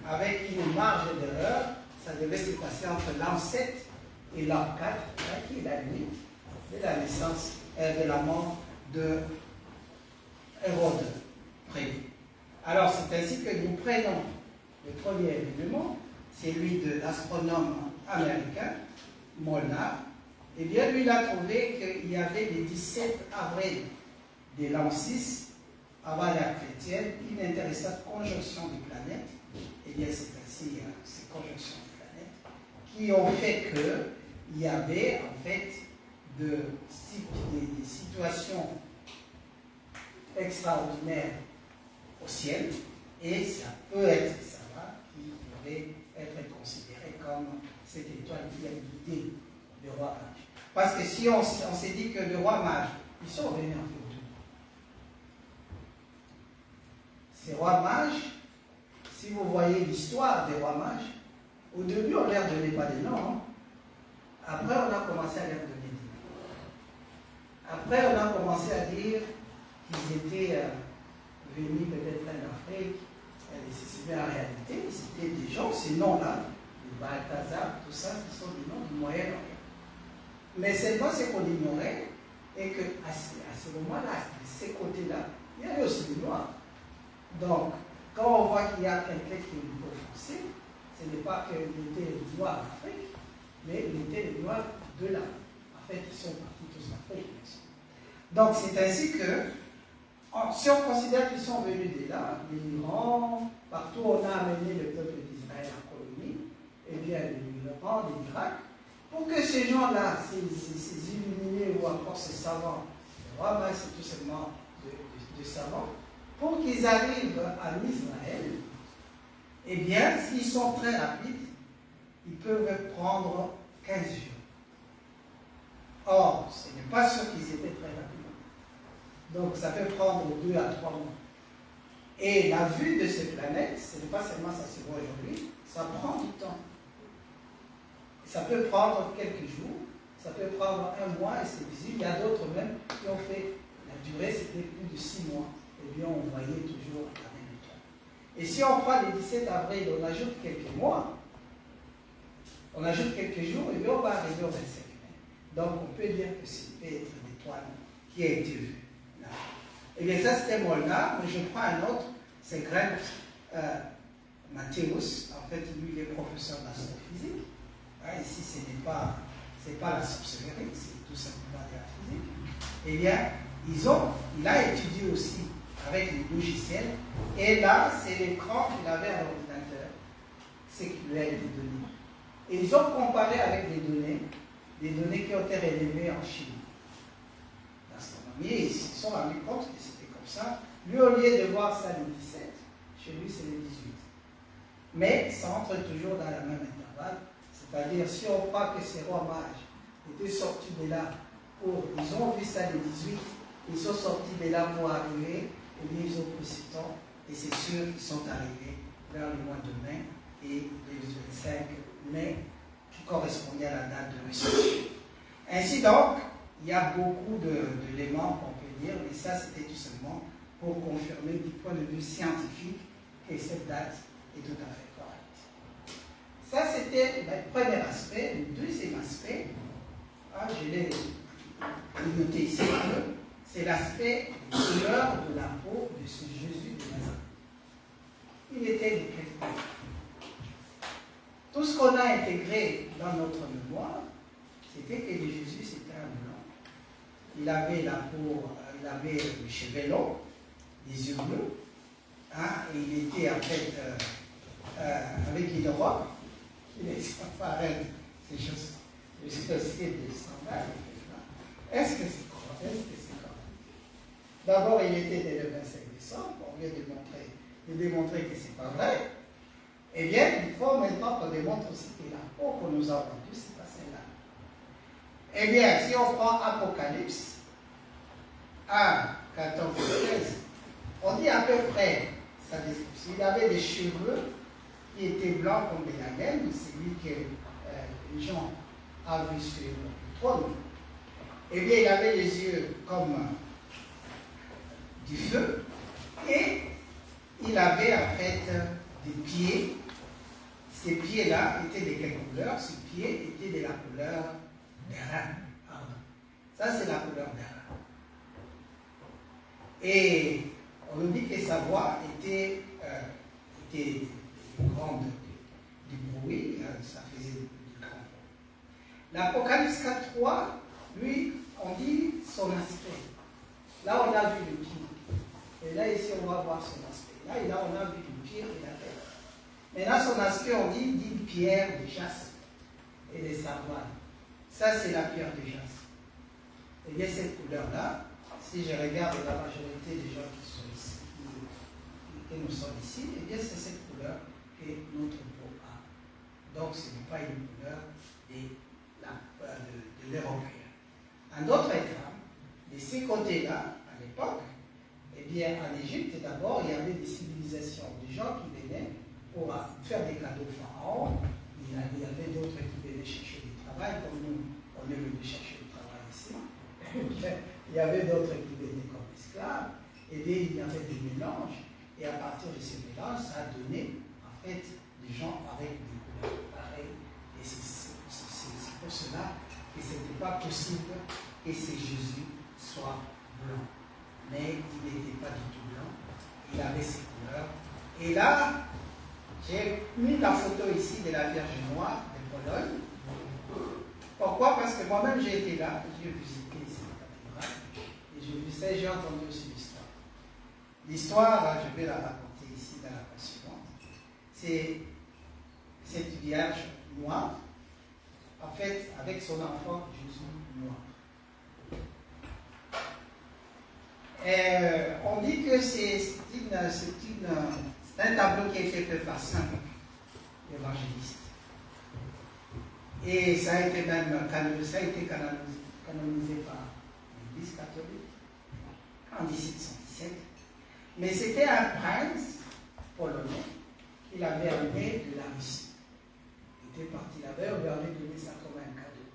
avec une marge d'erreur, ça devait se passer entre l'an 7 et l'an 4, qui est la nuit de la naissance, de la mort de Hérode prévu. Alors c'est ainsi que nous prenons le premier événement, c'est celui de l'astronome américain, Molnar. Eh bien, lui, il a trouvé qu'il y avait le 17 avril de l'an 6, avant l'ère chrétienne, une intéressante conjonction des planètes. Eh bien, c'est ainsi ces conjonctions des planètes qui ont fait qu'il y avait en fait des situations extraordinaires au ciel, et ça peut être ça là qui pourrait être considéré comme cette étoile qui a guidé le roi mage. Parce que si on s'est dit que le roi mage, ils sont venus en fait d'où? Ces rois mages, si vous voyez l'histoire des rois mages, au début on leur donnait pas de nom, après on a commencé à leur donner des noms. Après on a commencé à dire qu'ils étaient venus peut-être d'Afrique, mais en réalité c'était des gens, ces noms-là, les Balthazar, tout ça, qui sont des noms du Moyen-Orient. Mais seulement ce qu'on ignorait, et qu'à ce moment-là, de ces côtés-là, il y avait aussi des Noirs. Donc, quand on voit qu'il y a quelqu'un qui est un peu foncé, ce n'est pas qu'il était noir d'Afrique, mais il était le noir de là. En fait, ils sont partis tous d'Afrique. Donc, c'est ainsi que, si on considère qu'ils sont venus de là, de l'Iran, partout où on a amené le peuple d'Israël en colonie, eh bien, l'Iran, l'Irak, pour que ces gens-là, ces illuminés ou encore ces savants, le roi mage, c'est tout simplement de savants, pour qu'ils arrivent en Israël, eh bien, s'ils sont très rapides, ils peuvent prendre 15 jours. Or, ce n'est pas sûr qu'ils étaient très rapides. Donc, ça peut prendre 2 à 3 mois. Et la vue de ces planètes, ce n'est pas seulement ça se voit aujourd'hui, ça prend du temps. Ça peut prendre quelques jours, ça peut prendre 1 mois et c'est visible. Il y a d'autres même qui ont fait, la durée c'était plus de 6 mois. Eh bien, on voyait toujours la même étoile. Et si on prend le 17 avril, on ajoute quelques mois, on ajoute quelques jours, et bien on va arriver au 25 mai. Donc on peut dire que c'est peut-être l'étoile qui a été vue là. Et bien ça c'était Molnar, mais je prends un autre, c'est Greg Mathéus. En fait, lui il est professeur d'astrophysique. ici ce n'est pas la sorcellerie, c'est tout simplement de la physique, eh bien, il a étudié aussi avec les logiciels, et là, c'est l'écran qu'il avait à l'ordinateur, ce qui lui a été donné. Et ils ont comparé avec des données qui ont été relevées en Chine, l'astronomie, et ils se sont rendus compte que c'était comme ça. Lui, au lieu de voir ça le 17, chez lui, c'est le 18. Mais ça entre toujours dans la même intervalle, c'est-à-dire si on croit que ces rois mages étaient sortis de là ils ont vu ça le 18, ils sont sortis de là pour arriver, et bien ils ont pris ce temps, et c'est sûr qu'ils sont arrivés vers le mois de mai, et le 25 mai, qui correspondait à la date de recherche. Ainsi donc, il y a beaucoup d'éléments qu'on peut dire, mais ça c'était tout simplement pour confirmer du point de vue scientifique que cette date est tout à fait correcte. Ça c'était le premier aspect. Le deuxième aspect, je l'ai noté ici, c'est l'aspect de couleur de la peau de ce Jésus de Nazareth. Il était de quelle couleur? Tout ce qu'on a intégré dans notre mémoire, c'était que le Jésus c'était un blanc. Il avait la peau, il avait les cheveux longs, les yeux bleus, et il était en fait avec une robe, il est pareil, ces choses, je suis aussi des sandales. Est-ce que c'est correct? Est-ce que c'est correct? D'abord, il était dès le 25 décembre, on vient de démontrer que ce n'est pas vrai. Eh bien, il faut maintenant qu'on démontre aussi que la peau qu'on nous a vendue, c'est pas celle-là. Eh bien, si on prend Apocalypse 1, 14, 16, on dit à peu près sa description. Il avait des cheveux qui étaient blancs comme de la laine, c'est lui que Jean a vu sur le trône. Eh bien, il avait les yeux comme du feu, et il avait en fait des pieds. Ces pieds-là étaient de quelle couleur? Ces pieds étaient de la couleur d'airain. Ça, c'est la couleur d'airain. Et on nous dit que sa voix était grande, du bruit, ça faisait du grand bruit. L'Apocalypse 4.3, lui, on dit son aspect. Là, on a vu le pied. Et là, ici, on va voir son aspect. Là, on a vu le pied et la tête. Maintenant, son aspect, on dit pierre de jaspe et de savoine. Ça, c'est la pierre de jaspe. Et bien, cette couleur-là, si je regarde la majorité des gens qui sont ici, que nous sommes ici, eh bien, c'est cette couleur que notre peau a. Donc, ce n'est pas une couleur de l'Européen. En d'autres termes, de ces côtés-là, à l'époque, eh bien, en Égypte, d'abord, il y avait des civilisations, des gens qui venaient pour faire des cadeaux pharaons. Il y avait d'autres qui venaient chercher du travail, comme nous, on est venu chercher du travail ici. Il y avait d'autres qui venaient comme esclaves. Et bien, il y avait des mélanges. Et à partir de ces mélanges, ça a donné, en fait, des gens avec des couleurs pareilles. Et c'est pour cela que ce n'était pas possible que ce Jésus soit blanc. Mais il n'était pas du tout blanc. Il avait ses couleurs. Et là, j'ai mis la photo ici de la Vierge Noire de Pologne. Pourquoi? Parce que moi-même j'ai été là, j'ai visité ici la cathédrale, et j'ai vu ça et j'ai entendu aussi l'histoire. L'histoire, je vais la raconter ici dans la page suivante. C'est cette Vierge noire, en fait, avec son enfant Jésus noir. On dit que c'est un tableau qui est fait par Saint l'évangéliste. Et ça a été même canonisé par l'Église catholique en 1717. Mais c'était un prince polonais qui l'avait amené de la Russie. Il était parti là-bas, on lui avait donné ça comme un cadeau.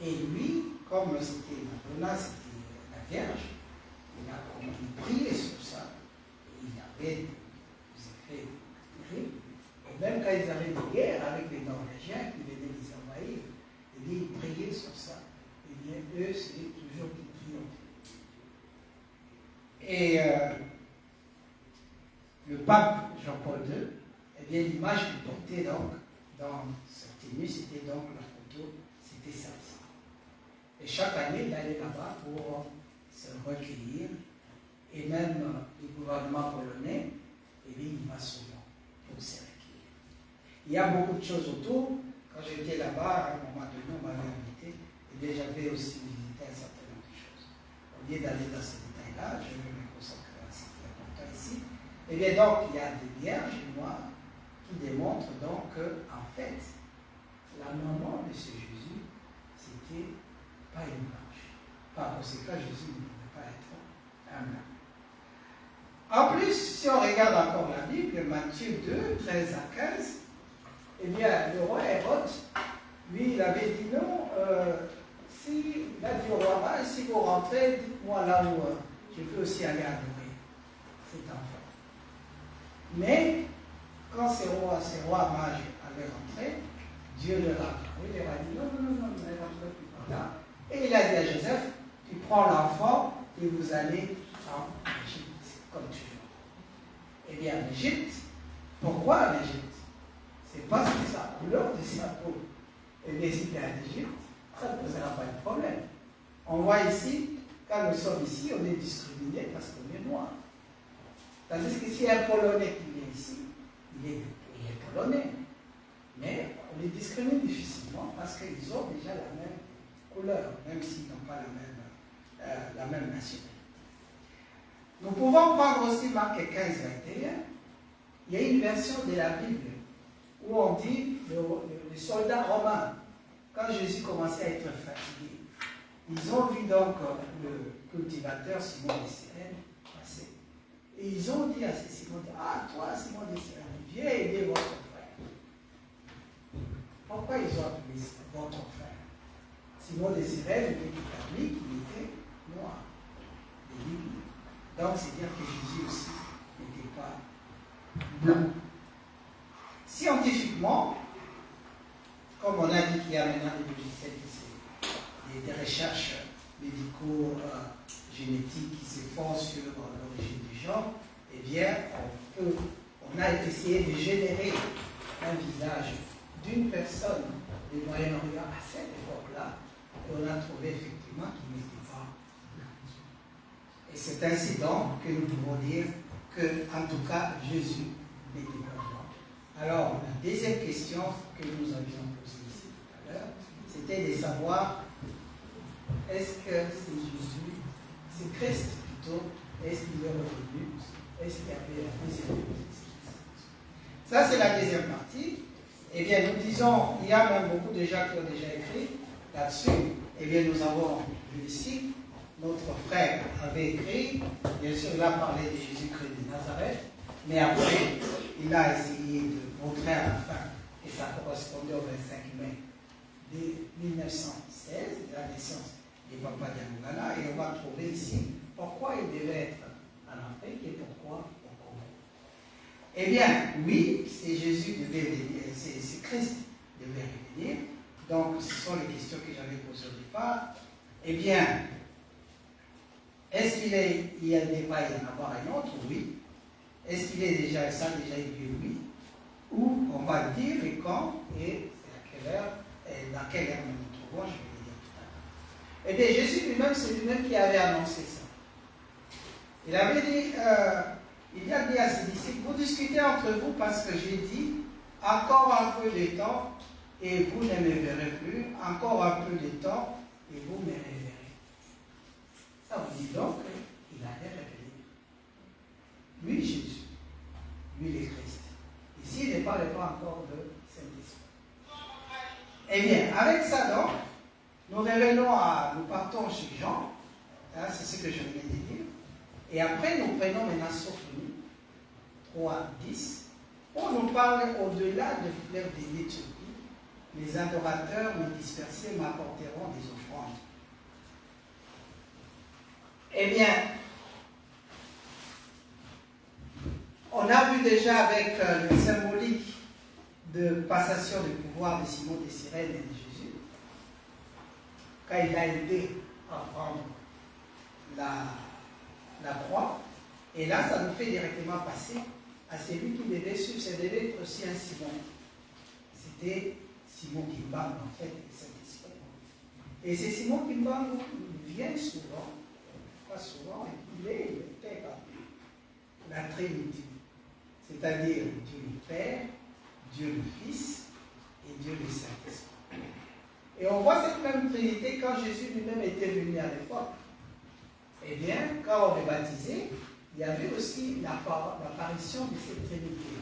Et lui, comme c'était Madonna, c'était la Vierge, il a prié sur ça. Et il avait des effets terribles. Et même quand ils avaient des guerres avec les Norvégiens qui venaient les envahir, et bien, ils priaient sur ça. Et bien, eux, c'est toujours qui triomphaient. Et le pape Jean-Paul II, eh bien, l'image qu'il portait donc dans cette tenue, c'était donc la photo, c'était ça. Et chaque année, il allait là-bas pour se recueillir. Et même le gouvernement polonais, et bien, il va souvent pour se recueillir. Il y a beaucoup de choses autour. Quand j'étais là-bas, à un moment donné, on m'avait invité. Et bien, j'avais aussi visité un certain nombre de choses. Au lieu d'aller dans ces détails-là, je vais me consacrer à ce qui est important ici. Et bien, donc, il y a des vierges noires qui démontrent donc qu'en fait, la maman de ce Jésus, c'était pas une blanche. Par conséquent, Jésus ne pouvait pas être un blanc. En plus, si on regarde encore la Bible, Matthieu 2, 13 à 15, eh bien, le roi Hérode, lui, il avait dit non, il a dit au roi, si vous rentrez, dites-moi là où je peux aussi aller adorer cet enfant. Mais, quand ces rois mages allaient rentrer, Dieu leur a parlé, il leur a dit non, ne rentrez plus par là. Et il a dit à Joseph, tu prends l'enfant et vous allez en Égypte, comme toujours. Eh bien, l'Égypte, pourquoi l'Égypte? C'est parce que c'est la couleur de sa peau. Et bien, si tu es en Égypte, ça ne posera pas de problème. On voit ici, quand nous sommes ici, on est discriminé parce qu'on est noir. Tandis que si un Polonais qui vient ici, il est polonais. Mais on les discrimine difficilement parce qu'ils ont déjà la même couleur, même s'ils n'ont pas la même nationalité. Nous pouvons prendre aussi Marc 15, 21. Il y a une version de la Bible où on dit les soldats romains, quand Jésus commençait à être fatigué, ils ont vu donc le cultivateur Simon de Cyrène passer. Et ils ont dit à ce Simon, ah toi Simon de Cyrène, viens aider votre frère. Pourquoi ils ont appelé votre frère? Simon de Cyrène était établi qu'il était noir, des Libyens. Donc c'est dire que Jésus aussi n'était pas blanc. Scientifiquement, comme on a dit qu'il y a maintenant des logiciels des recherches médico-génétiques qui se font sur l'origine du genre, eh bien, on a essayé de générer un visage d'une personne du Moyen-Orient à cette époque-là, et on a trouvé effectivement qu'il n'était pas blanc. Et c'est ainsi donc que nous pouvons dire que, en tout cas, Jésus n'était pas blanc. Alors, la deuxième question que nous avions posée ici tout à l'heure, c'était de savoir est-ce que c'est Jésus, c'est Christ plutôt, est-ce qu'il est revenu, est-ce qu'il y avait la deuxième partie? Ça, c'est la deuxième partie. Eh bien, nous disons, il y a même beaucoup de gens qui ont déjà écrit là-dessus. Eh bien, nous avons vu ici, notre frère avait écrit, bien sûr, il a parlé de Jésus-Christ de Nazareth, mais après, il a essayé de montrer à la fin que ça correspondait au 25 mai de 1916, la naissance du Papa Diamogala, et on va trouver ici pourquoi il devait être en Afrique et pourquoi au Congo. Eh bien, oui, c'est Jésus devait venir, c'est Christ devait venir. Donc, ce sont les questions que j'avais posées au départ. Eh bien, est-ce qu'il y a des pas y en avoir un autre? Oui. Est-ce qu'il est déjà ça, déjà il dit oui? Ou on va le dire et quand et à quelle heure, et dans quelle heure nous nous trouvons, je vais le dire tout à l'heure. Eh bien, Jésus lui-même, c'est lui-même qui avait annoncé ça. Il avait dit, il a dit à ses disciples, vous discutez entre vous parce que j'ai dit, encore un peu de temps et vous ne me verrez plus, encore un peu de temps et vous me reverrez. Ça vous dit donc qu'il allait revenir. Lui, Jésus, lui, le Christ. Ici, il ne parle pas encore de Saint-Esprit. Eh bien, avec ça donc, nous partons chez Jean, hein, c'est ce que je viens de dire, et après nous prenons maintenant Sophonie 3, 10, où on nous parle au-delà de fleurs de l'Éthiopie, les adorateurs me dispersés m'apporteront des offrandes. Eh bien, on a vu déjà avec le symbolique de passation de pouvoir de Simon de Cyrène et de Jésus, quand il a aidé à prendre la croix, et là ça nous fait directement passer à celui qui devait suivre, ça devait être aussi un Simon. c'était Simon Kimbangu, en fait, cet esprit. Et c'est Simon Kimbangu qui vient souvent, pas souvent, il était la Trinité, c'est-à-dire Dieu le Père, Dieu le Fils et Dieu le Saint-Esprit. Et on voit cette même Trinité quand Jésus lui-même était venu à l'époque. Eh bien, quand on est baptisé, il y avait aussi l'apparition de cette Trinité.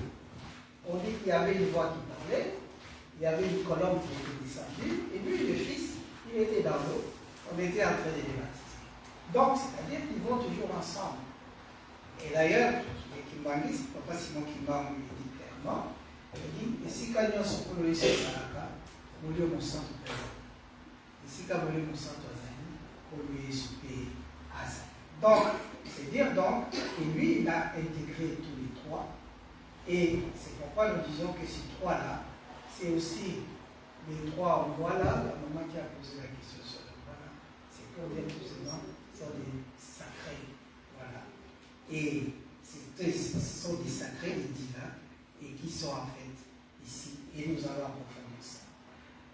On dit qu'il y avait une voix qui parlait, il y avait une colombe qui était descendue, et lui, le Fils, il était dans l'eau, on était en train de les baptiser. Donc, c'est-à-dire qu'ils vont toujours ensemble. Et d'ailleurs, les Kimbanguistes, Papa Simon Kimbangu il dit clairement, il dit, et si quand nous sommes pour le Saraka, nous lui sommes présents. Et si quand nous lui sommes présents, pour lui souper à ça. Donc, c'est dire donc que lui, il a intégré tous les trois. Et c'est pourquoi nous disons que ces trois-là, c'est aussi les trois, on voit là, la maman qui a posé la question sur le voilà, c'est pour dire tout simplement, sont des sacrés. Voilà. Et ce sont des sacrés, des divins, et qui sont en fait ici. Et nous allons approfondir ça.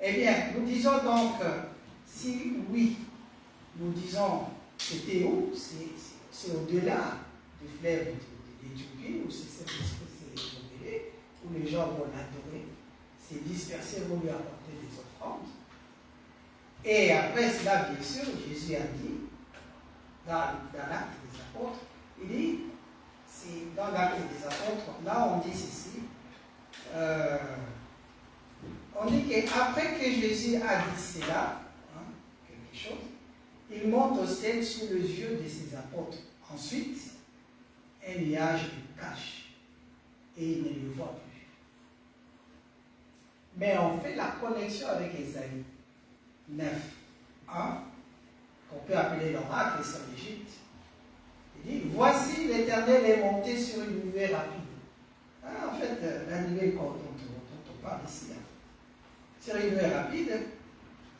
Eh bien, nous disons donc, si oui, nous disons, c'était où? C'est au-delà du fleuve d'Éthiopie, où c'est cette espèce de où les gens vont l'adorer, c'est dispersé, vont lui apporter des offrandes. Et après cela, bien sûr, Jésus a dit, dans l'acte des apôtres, il dit, c'est dans l'acte des apôtres, là on dit ceci, on dit qu'après que Jésus a dit cela, quelque chose, il monte au ciel sous les yeux de ses apôtres. Ensuite, un nuage le cache et il ne le voit plus. Mais on fait la connexion avec Ésaïe 9, 1, qu'on peut appeler l'oracle sur l'Égypte. Il dit, voici l'Éternel est monté sur une nuée rapide. En fait, la nuée dont on parle ici, sur une nuée rapide,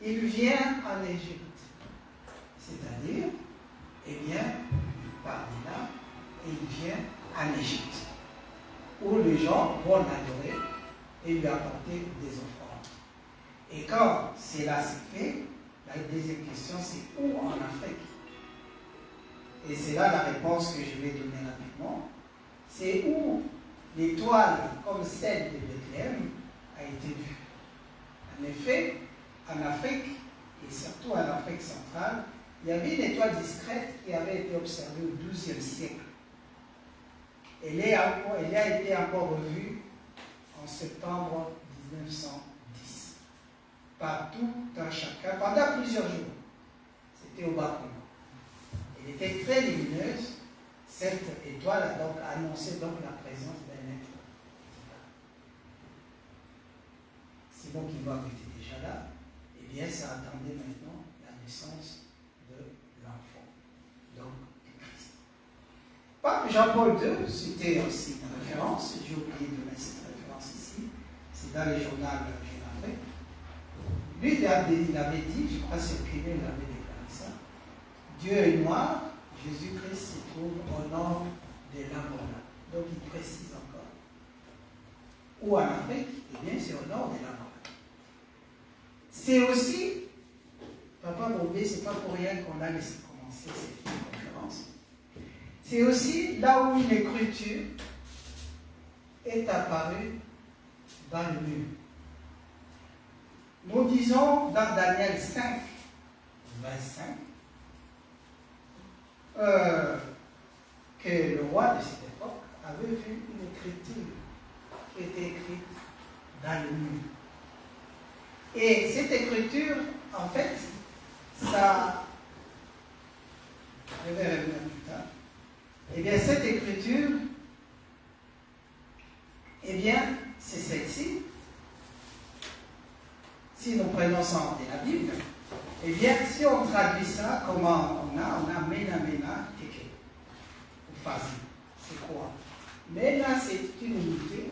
il vient en Égypte. C'est-à-dire, eh bien, il part de là et il vient en Égypte, où les gens vont l'adorer et lui apporter des offrandes. Et quand cela s'est fait, la deuxième question, c'est où en Afrique? Et c'est là la réponse que je vais donner rapidement. C'est où l'étoile, comme celle de Bethléem, a été vue. En effet, en Afrique, et surtout en Afrique centrale, il y avait une étoile discrète qui avait été observée au XIIe siècle. Elle a été encore revue en septembre 1910. Partout, dans chacun, pendant plusieurs jours. C'était au Bas-Congo. Elle était très lumineuse. Cette étoile a donc annoncé donc la présence d'un être. Simon Kimbangu était déjà là. Eh bien, ça attendait maintenant la naissance de l'enfant, donc du Christ. Pape Jean-Paul II, c'était aussi une référence, j'ai oublié de mettre cette référence ici, c'est dans le journal Jeune Afrique. Lui, il avait dit, je crois que c'est privé, il avait déclaré ça, Dieu est noir, Jésus-Christ se trouve au nord de l'Angola. Donc il précise encore. Ou en Afrique, eh bien c'est au nord de l'Angola. C'est aussi, Papa Bobé, c'est pas pour rien qu'on a laissé commencer cette conférence. C'est aussi là où une écriture est apparue dans le mur. Nous disons dans Daniel 5, 25, que le roi de cette époque avait vu une écriture qui était écrite dans le mur. Et cette écriture, en fait, ça, je vais revenir plus tard, eh bien cette écriture, eh bien c'est celle-ci. Si nous prenons ça de la Bible, eh bien si on traduit ça, comment on a Mena Mena Keke, ou Fazi. C'est quoi? Mena, c'est une unité,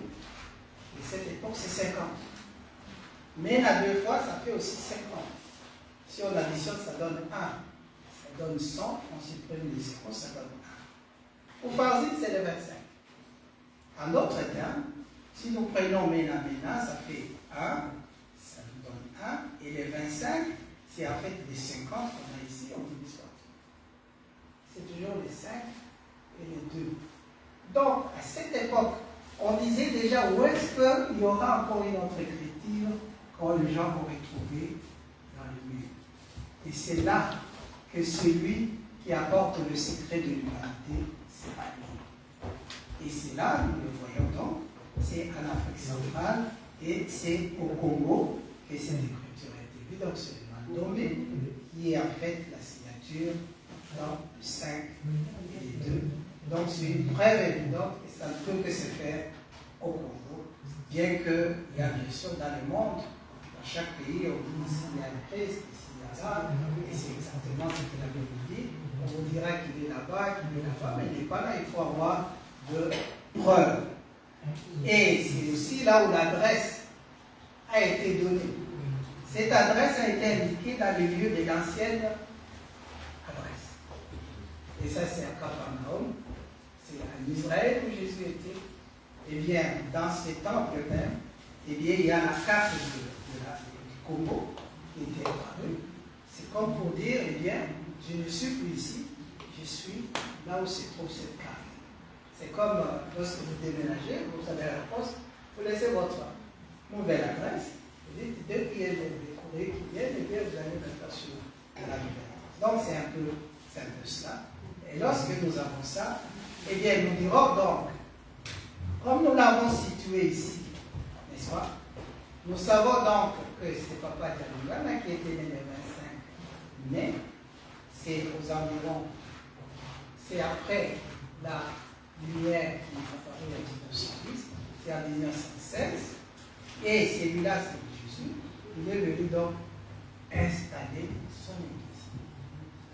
et cette époque c'est 50. Mena deux fois, ça fait aussi 50. Si on additionne, ça donne 1. Ça donne 100, on supprime les 0, ça donne 1. Pour Fazi, c'est le 25. En d'autres termes, Si nous prenons Mena, ça fait 1, ça nous donne 1, et les 25, c'est en fait les 50 qu'on a ici en l'histoire. C'est toujours les 5 et les 2. Donc, à cette époque, on disait déjà où est-ce qu'il y aura encore une autre écriture quand les gens vont retrouver dans le mur. Et c'est là que celui qui apporte le secret de l'humanité sera lié. Et c'est là, nous le voyons donc, c'est en Afrique centrale et c'est au Congo que cette écriture a été vue. Donc c'est le Mandomé qui est en fait la signature dans le 5 et les 2. Donc c'est une preuve évidente et ça ne peut que se faire au Congo, bien qu'il y a bien sûr dans le monde, dans chaque pays, on dit ici il y a le Christ, ici il y a là, et c'est exactement ce que la Bible dit. On vous dira qu'il est là-bas, qu'il est là-bas, mais il n'est pas là, il faut avoir de preuves. Et c'est aussi là où l'adresse a été donnée. Cette adresse a été indiquée dans le lieu de l'ancienne adresse. Et ça, c'est à Capharnaüm, c'est en Israël où Jésus était. Eh bien, dans ce temple même, eh bien, il y a la carte du Congo qui était apparue. C'est comme pour dire, eh bien, je ne suis plus ici, je suis là où se trouve cette carte. C'est comme lorsque vous déménagez, vous avez la poste, vous laissez votre nouvelle adresse, vous dites, dès qu'il y a des courriers qui viennent, et bien vous allez mettre sur la nouvelle adresse. Donc c'est un peu cela. Et lorsque nous avons ça, eh bien nous dirons donc, comme nous l'avons situé ici, n'est-ce pas? Nous savons donc que c'est Papa Djalingana qui était né le 25 mai, c'est aux environs, c'est après la lumière qui est apparue en 1910, c'est en 1916, et celui-là c'est Jésus, il est venu donc installer son église.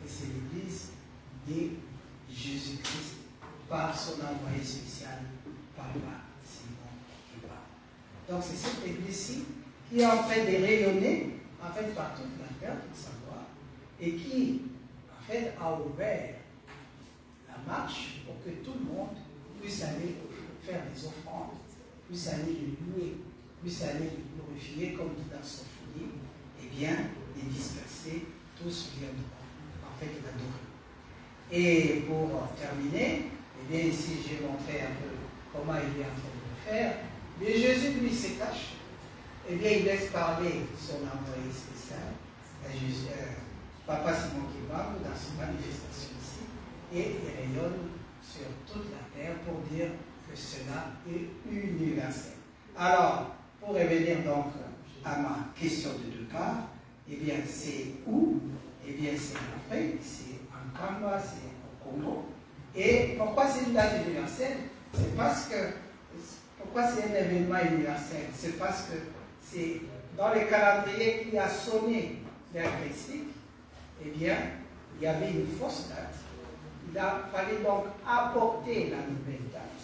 Et c'est l'église de Jésus-Christ par son envoyé spécial, Papa Simon qui parle. Donc c'est cette église-ci qui est en train de rayonner en fait par toute la terre, toute sa gloire, et qui en fait a ouvert la marche pour que tout le monde puisse aller faire des offrandes, puisse aller le louer, puisse aller le glorifier comme dit dans son folie, et bien les disperser, tous viennent en fait l'adorer. Et pour terminer, eh bien ici j'ai montré un peu comment il est en train de le faire, mais Jésus lui se cache, eh bien il laisse parler son envoyé spécial, Papa Simon Kimbangu dans ses manifestations ici, et il rayonne sur toute la terre pour dire que cela est universel. Alors, pour revenir donc à ma question de départ, eh bien c'est où? Eh bien c'est en Afrique, c'est en Kamba, c'est au Congo. Et pourquoi c'est une date universelle? C'est parce que, pourquoi c'est un événement universel? C'est parce que c'est dans le calendrier qui a sonné l'ère christique, eh bien, il y avait une fausse date. Il a fallu donc apporter la nouvelle date.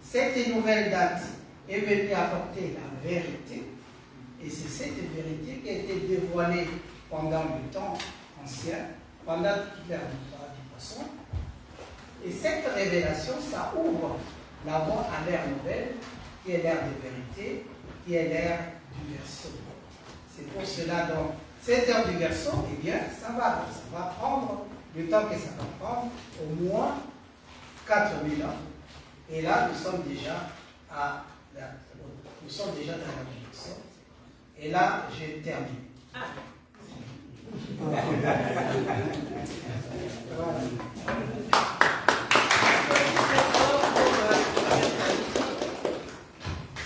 Cette nouvelle date est venue apporter la vérité, et c'est cette vérité qui a été dévoilée pendant le temps ancien, pendant toute l'ère du poisson. Et cette révélation, ça ouvre la voie à l'ère nouvelle, qui est l'ère de vérité, qui est l'ère du verseau. C'est pour cela donc, cette ère du verseau, eh bien, ça va prendre le temps que ça va prendre, au moins 4000 ans. Et là, nous sommes déjà dans la direction. Et là, j'ai terminé.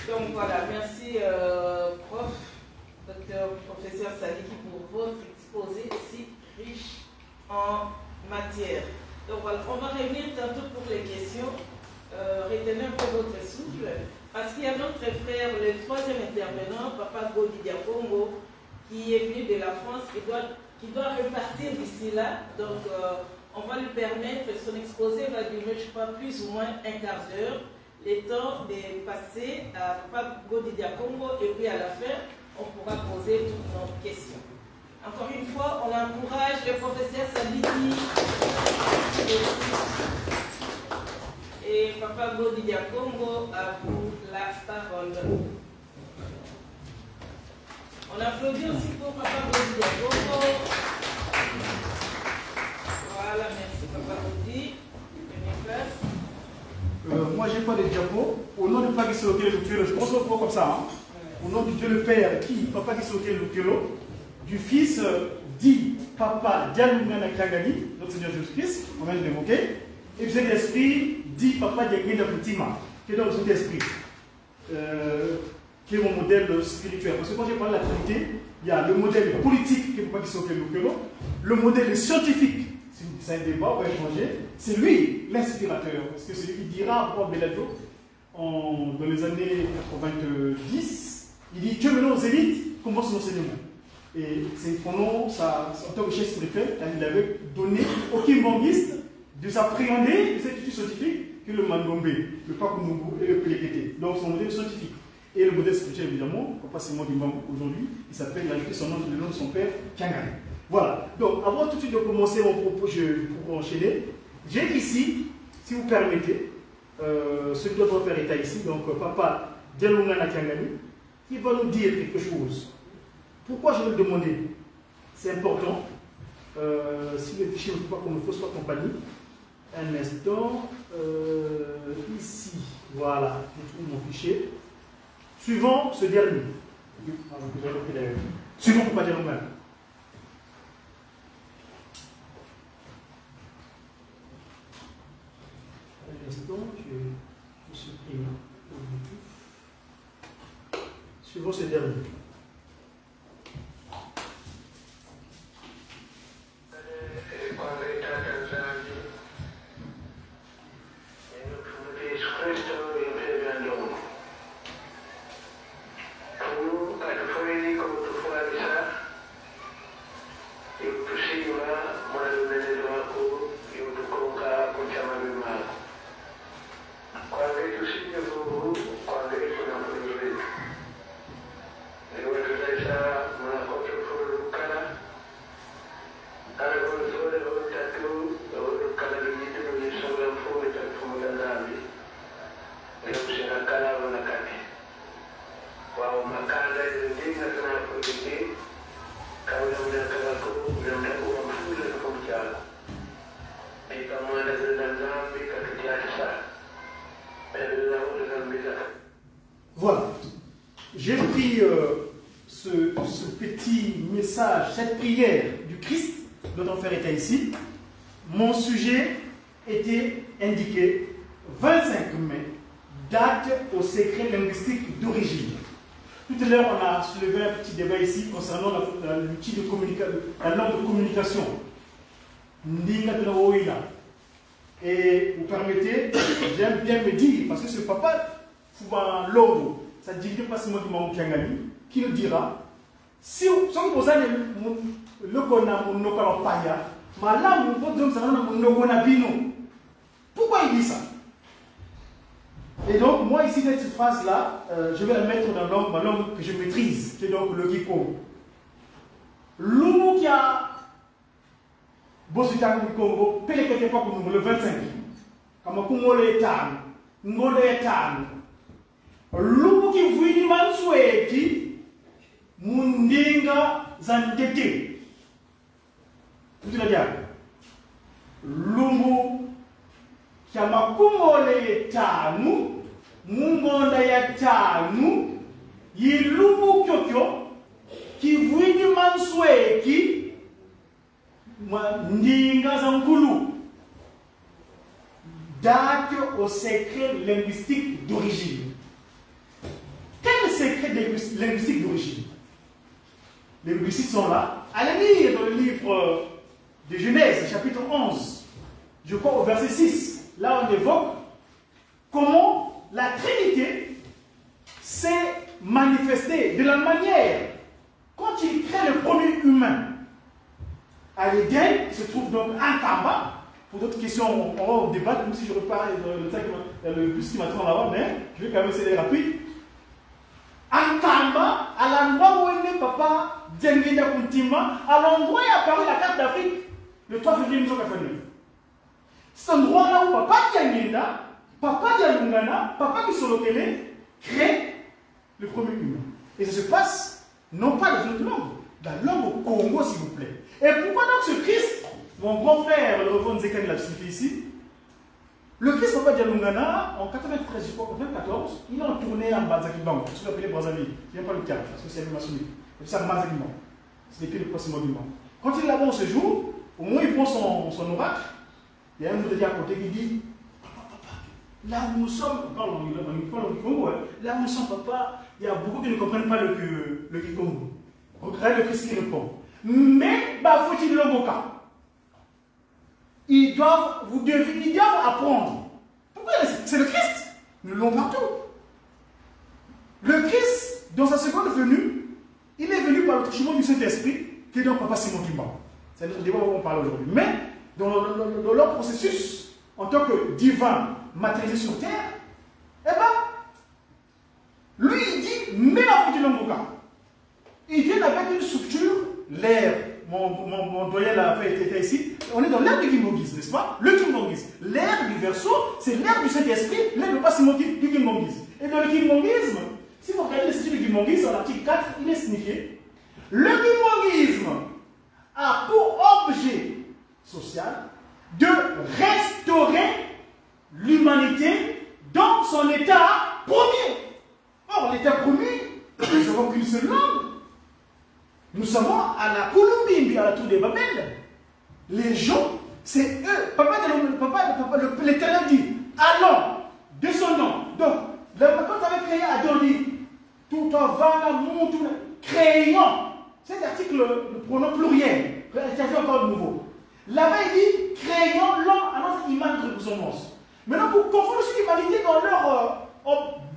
Donc voilà, merci professeur Sadiki pour votre exposé si riche en matière. Donc voilà, on va revenir tantôt pour les questions. Retenez un peu votre souffle, parce qu'il y a notre frère, le troisième intervenant, Papa Godi Diakongo, qui est venu de la France, qui doit repartir d'ici là. Donc on va lui permettre, son exposé va durer, je crois, plus ou moins un quart d'heure, le temps de passer à Papa Godi Diakongo, et puis à la fin, on pourra poser toutes nos questions. Encore une fois, on encourage le professeur Sadiki et Papa Godi Diakongo, à vous la parole. On applaudit aussi pour Papa Godi Diakongo. Voilà, merci Papa Godi. Moi, j'ai pas de diapo. Au nom de Papa Gisoke Lukelo, je pense qu'on prend comme ça. Hein? Au nom du Dieu le Père, qui Papa Gisoke Lukelo, du Fils dit Papa Dialoumana Kagani, notre Seigneur Jésus-Christ, on vient de l'évoquer, et du Saint-Esprit dit Papa Diagenda Putima, qui est dans le Saint-Esprit, qui est mon modèle spirituel. Parce que quand j'ai parlé de la Trinité, il y a le modèle politique qui est Papa Gisoke Lukelo, le modèle scientifique. C'est un débat, on va échanger. C'est lui l'inspirateur, parce que c'est lui qui dira à Papa Beladio, dans les années 90, il dit que maintenant aux élites commence l'enseignement. Et c'est pendant en tant que chef spirituel, il avait donné au Kimbangiste de s'appréhender de cette étude scientifique que le Mandombe, le Pakunumbu et le Pelekete. Donc son modèle scientifique. Et le modèle spirituel, évidemment, Papa Simon Dimbangu aujourd'hui, il s'appelle, il a ajouté son nom, le nom de son père, Kiangani. Voilà. Donc, avant tout de suite de commencer mon propos, pour enchaîner, j'ai ici, si vous permettez, ce qui doit faire état ici, donc Papa Dialoumana Kiangani, qui va nous dire quelque chose. Pourquoi je vais le demander? C'est important. Si le fichier ne faut pas qu'on me fausse pas compagnie, un instant, ici, voilà, je trouve mon fichier. Suivant ce dernier. Suivant Papa Dialoumana. Je supprime. Suivant ce dernier. Voilà. J'ai pris ce petit message, cette prière du Christ dont on fait état ici. Mon sujet était indiqué 25 mai, date au secret linguistique d'origine. Tout à l'heure, on a soulevé un petit débat ici concernant l'outil de communication, la langue de communication. Et vous permettez, j'aime bien me dire, parce que ce papa, Fouba Lobo, ça ne dit pas seulement du Mamou Kiangani, qui nous dira, si vous avez le Kona Mounokalo Paya, mais là, pourquoi il dit ça? Et donc, moi, ici, cette phrase-là, je vais la mettre dans ma langue que je maîtrise, qui est donc le Giko. L'Oumou qui a Bosutan du Congo, Pelekete pas pour nous, le 25. Kamakumo le Etan, Ngole Etan. L'Oumou qui vouille Mansoueti, Mundinga Zantete. Tout le dire. L'Oumou qui a Makumo le Etan, Mungonda Yatanu, Yilumu Kyokyo, qui vouille Mansoueti, Ndinga Zankulu. Date au secret linguistique d'origine. Quel secret linguistique d'origine? Les linguistes sont là. Allez lire dans le livre de Genèse, chapitre 11, je crois au verset 6. Là, on évoque comment la Trinité s'est manifestée de la manière quand il crée le premier humain. À l'Éden, il se trouve donc un Kamba. Pour d'autres questions, on va débattre, même si je repars le bus qui m'attend là-bas, mais je vais quand même essayer rapide. Un Kamba, à l'endroit où est né Papa Djengenda Kuntima, à l'endroit où est apparu la carte d'Afrique, le 3 février 1989. C'est un endroit là où Papa Djengenda Papa Dialungana, Papa Kisolokele, crée le premier humain. Et ça se passe, non pas dans une autre langue, dans la langue au Congo, s'il vous plaît. Et pourquoi donc ce Christ, mon grand frère, le reverend Zekani l'a signifié ici, le Christ Papa Dialungana, en 93, je crois, en 1994, il a tourné en Banzakiban, ce qu'on appelait Brazzaville. Je n'aime pas le terme, parce que c'est un maçonnique. C'est ça, Banzakiban. C'est depuis le prochain monument. Quand il est là-bas en ce jour, au moins il prend son oracle, il y a un autre à côté qui dit, là où nous sommes, on parle en Kikongo, là où nous sommes, papa, il y a beaucoup qui ne comprennent pas le Kikongo. Regardez le Christ qui répond. Mais, faut-il le boca. Ils doivent apprendre. Pourquoi? C'est le Christ. Nous l'avons partout. Le Christ, dans sa seconde venue, il est venu par le touchement du Saint-Esprit, qui est donc Papa Simon Kimba. C'est notre débat dont on parle aujourd'hui. Mais, dans leur processus, en tant que divin matérialisé sur terre, eh bien, lui, il dit, mais la petite langue. Il vient avec une structure, l'air. Mon doyen l'a fait ici. On est dans l'ère du Kimbongis, n'est-ce pas? Le Kimbongis. L'ère du verso, c'est l'ère du Saint-Esprit, l'ère de pas Simon du Kimbongis. Et dans le Kimbongisme, si vous regardez le style du Kimbongis, dans l'article 4, il est signifié. Le Kimbongisme a pour objet social de restaurer l'humanité dans son état premier. Or, l'état premier, nous n'avons qu'une seule langue. Nous savons à la Colombie, à la tour de Babel, les gens, c'est eux. Papa l'Éternel dit, allons, descendons. Donc, quand tu avais créé Adam dit, tout en va, créons. Cet article, le pronom pluriel, ça fait encore de nouveau. Là-bas, il dit, créons l'homme à notre image de ressemblance. Maintenant, pour confondre l'humanité dans leur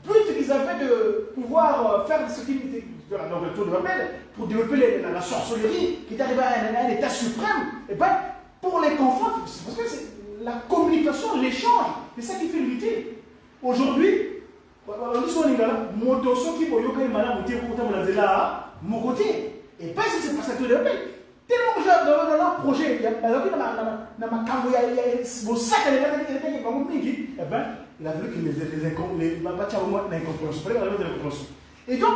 but qu'ils avaient de pouvoir faire ce qu'ils étaient dans le tour de Babel, pour développer la sorcellerie, qui est arrivé à un état suprême, et bien, pour les confondre, parce que c'est la communication, l'échange, c'est ça qui fait l'unité. Aujourd'hui, on dit souvent, mon dosso qui est malade, mon côté, et pas si c'est pas ça que de Babel. Tellement que dans leur projet, il y a vos sacs, il a voulu que les et donc,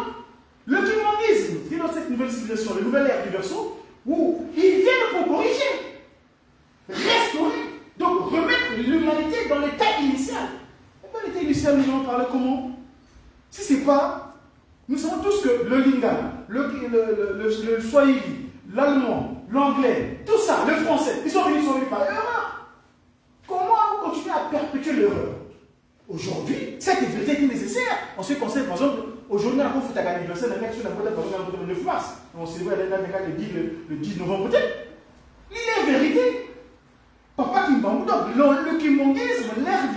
le Kimbongisme, qui est dans cette nouvelle civilisation, la nouvelle ère du verso, où ils viennent pour corriger, restaurer, donc remettre l'humanité dans l'état initial. Et dans l'état initial, nous allons parler comment? Si ce n'est pas, nous savons tous que le lingala, le swahili, l'allemand, l'anglais, tout ça, le français, ils sont venus par erreur. Comment continuer à perpétuer l'erreur? Aujourd'hui, cette vérité est nécessaire. En ce qui concerne, par exemple, aujourd'hui, on a fait un anniversaire le 9 mars. On célèbre le 10 novembre peut-être. Il est vérité. Papa Kimbangou, donc le Kimbongisme, l'ère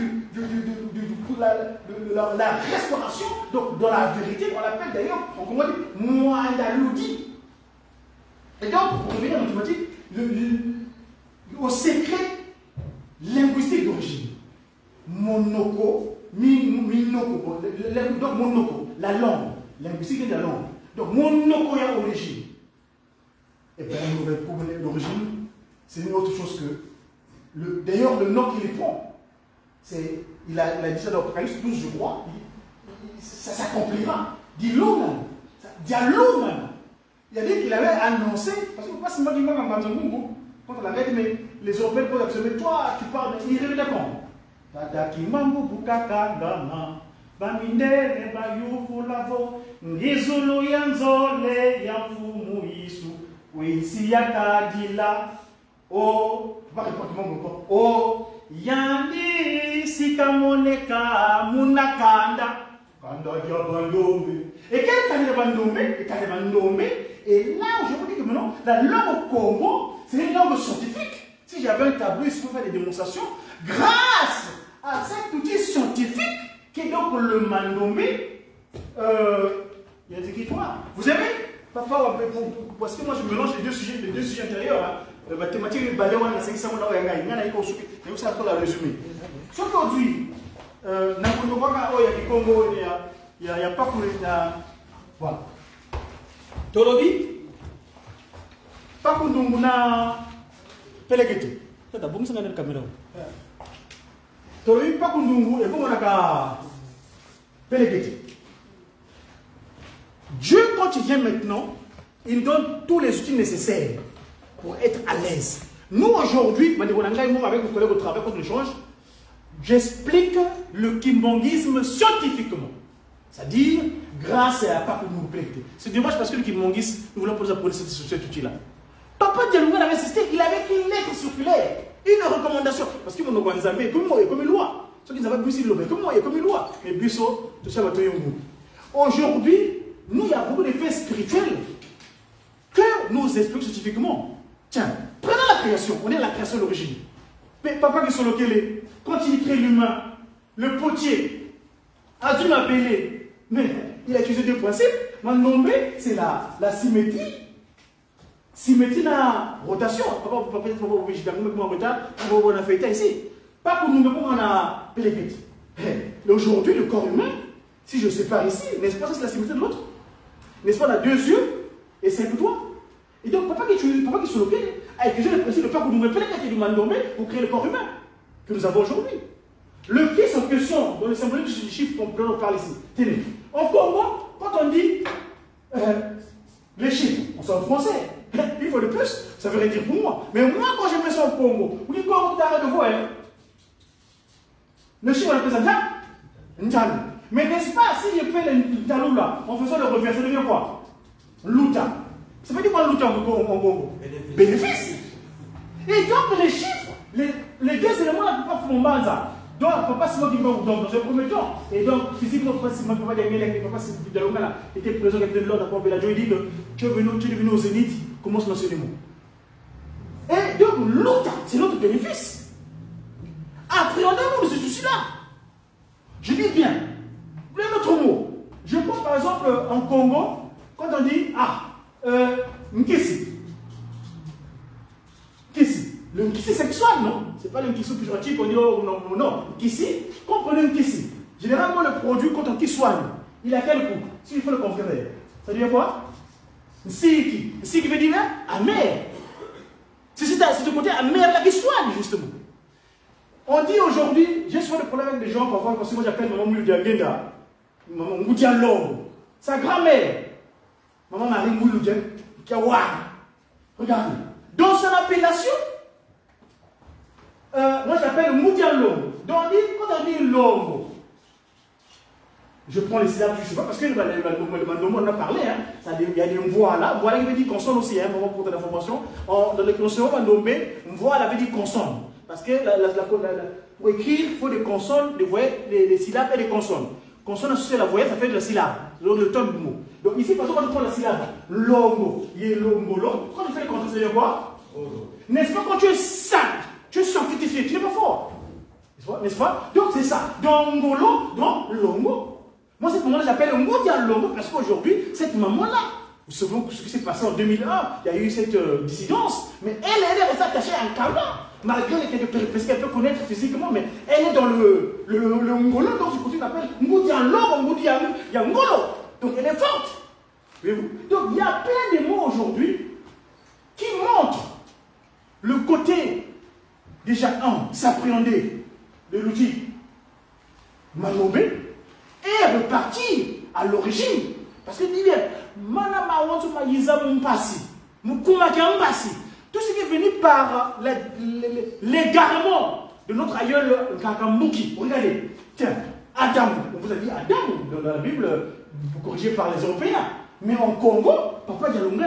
de la restauration, donc dans la vérité, on l'appelle d'ailleurs, en comment dire, Moandaloudi. Et donc, pour revenir en mathématiques, au secret linguistique d'origine. Monoko, Minoko, donc Monoko, la langue, linguistique de la langue. Donc Monoko est à l'origine. Et bien, l'origine, c'est une autre chose que. D'ailleurs, le nom qu'il prend, il a dit ça dans l'Apocalypse 12, je crois, ça s'accomplira. Dialoman. Il a dit qu'il avait annoncé, parce que pas seulement quand on avait dit, mais les Européens posent la question, mais toi, tu parles irrévélément. Tadaki mambo bukaka gama bamindele bayufu lavo ngizulu yanzole yafumu isu wisi yakadila o yandi sikamoneka munakanda kanda diabandombe et quel bandombe et là je vous dis que maintenant la langue au Congo c'est une langue scientifique. Si j'avais un tableau ici pour faire des démonstrations grâce à cet outil scientifique qui est donc le mandomé, il y a des écritoires. Vous aimez? Papa, parce que moi je mélange les deux sujets intérieurs. La mathématique et le balai, on a 500 000 euros, il y a un consulté, mais vous savez pas la résumer. Aujourd'hui, il n'y a pas pour les. Voilà. Tolobi, pas pour nous, Pellegete. T'as bon, ça dans la caméra. Toloï pas Kundungu et comme on a Péléguété. Dieu, quand il vient maintenant, il donne tous les outils nécessaires pour être à l'aise. Nous, aujourd'hui, avec mon collègue au travail, quand on échange, j'explique le kimbongisme scientifiquement. C'est-à-dire, grâce à pas que nous plaît. C'est dommage parce que le kimbongisme, nous voulons poser pour cet outil-là. Papa Dialunga avait insisté, il avait écrit une lettre circulaire, une recommandation. Parce que mon Oganzamé, comme moi, il y a comme une loi. Ceux qui n'avaient pas pu mais comme moi, il y a comme une loi. Mais Busso, tout ça va te yongu. Aujourd'hui, nous, il y a beaucoup d'effets spirituels que nous expliquons scientifiquement. Tiens, prenons la création, on est à la création d'origine. Mais papa qui sont localisés, quand il crée l'humain, le potier a dû m'appeler, mais il a utilisé deux principes. Mon nombre, c'est la symétrie. Symétrie dans la rotation. Papa, peut-être vous pouvez vous en retard, on a fait ça ici. Pas pour nous, mais pour on a pélégué. Aujourd'hui, le corps humain, si je sépare ici, n'est-ce pas, c'est la symétrie de l'autre? N'est-ce pas, on a deux yeux et cinq doigts. Et donc, papa qui se localise, avec le principe de pas pour nous péléguer du mandomé pour créer le corps humain que nous avons aujourd'hui. Le fils en question, dans le symbolique du chiffre qu'on parle ici. Tenez, en Congo, quand on dit les chiffres, on sort en français. Il faut de plus, ça veut rien dire pour moi. Mais moi, quand je mets ça en Congo, vous dites quoi, vous avez de voir, hein? Le chiffre, on appelle ça Ndjalou. Mais n'est-ce pas, si je fais le Ndjalou là, en faisant le revers, ça devient quoi? Louta. Ça veut dire quoi Louta en Congo? Bénéfice. Et donc, les chiffres, les deux éléments là, ne font pas ça. Donc, papa, c'est moi qui me dans un premier temps. Et donc, physiquement, papa, c'est moi qui était présent avec l'ordre à Port-Béladjo. Il dit que tu es venu au Zénith, commence l'enseignement. Et donc, l'autre, c'est notre bénéfice. Appréhendons-nous de ce souci-là. Je dis bien, un autre mot. Je pense par exemple en Congo, quand on dit, Nkisi. Nkisi. Le Nkisi sexuel, non? C'est pas le Nkisi péjoratif qu'on dit, oh non, non. Nkisi, comprenez Nkisi. Généralement, le produit, quand on qui soigne, il a quel coût? S'il faut le confirmer, ça devient quoi? Nsiki. Nsiki veut dire amer. C'est ce côté amer là qui soigne, justement. On dit aujourd'hui, j'ai souvent des problèmes avec des gens parfois, parce que moi j'appelle maman Mouloudia, maman Mouloudia Longo, sa grand-mère, maman Marie Mouloudia, qui a regardez. Dans son appellation, moi j'appelle Mouloudia Longo. Donc quand on dit Longo, je prends les syllabes, je ne sais pas, parce que le on a parlé, hein, il y a des voix là, voilà, il veut dire consonne aussi, hein, pour ton information. Dans les consonnes, on va nommer, voix, elle avait dit consonne. Parce que pour écrire, il faut des consonnes, des syllabes et des consonnes. Consonne associée à la voyelle, ça fait de la syllabe. Donc le ton du mot. Donc ici, par exemple, quand on prend la syllabe, longo, yelongo, quand tu fais les consonnes, ça veut dire quoi? N'est-ce pas, quand tu es sage, tu es sanctifié, tu n'es pas fort. N'est-ce pas? Donc c'est ça. Dongolo, donc longo. Moi, cette maman-là, j'appelle Moudia Longo parce qu'aujourd'hui, cette maman-là, vous savez ce qui s'est passé en 2001, il y a eu cette dissidence, mais elle est restée attachée à un canon. Malgré les cas de péripéties qu'elle peut connaître physiquement, mais elle est dans le Ngolo, donc je continue d'appeler Moudia Longo, Moudia Ngolo. Donc elle est forte. Voyez-vous? Donc il y a plein de mots aujourd'hui qui montrent le côté, déjà, s'appréhender de l'outil Manobé et repartir à l'origine. Parce que dit bien, Manama Wantu Maïza Mpasi, Mukumaka Mpasi. Tout ce qui est venu par l'égarement de notre aïeul Kakambuki. Regardez, tiens, Adam, on vous a dit Adam dans la Bible, corrigé par les Européens. Mais en Congo, Papa Dialunga,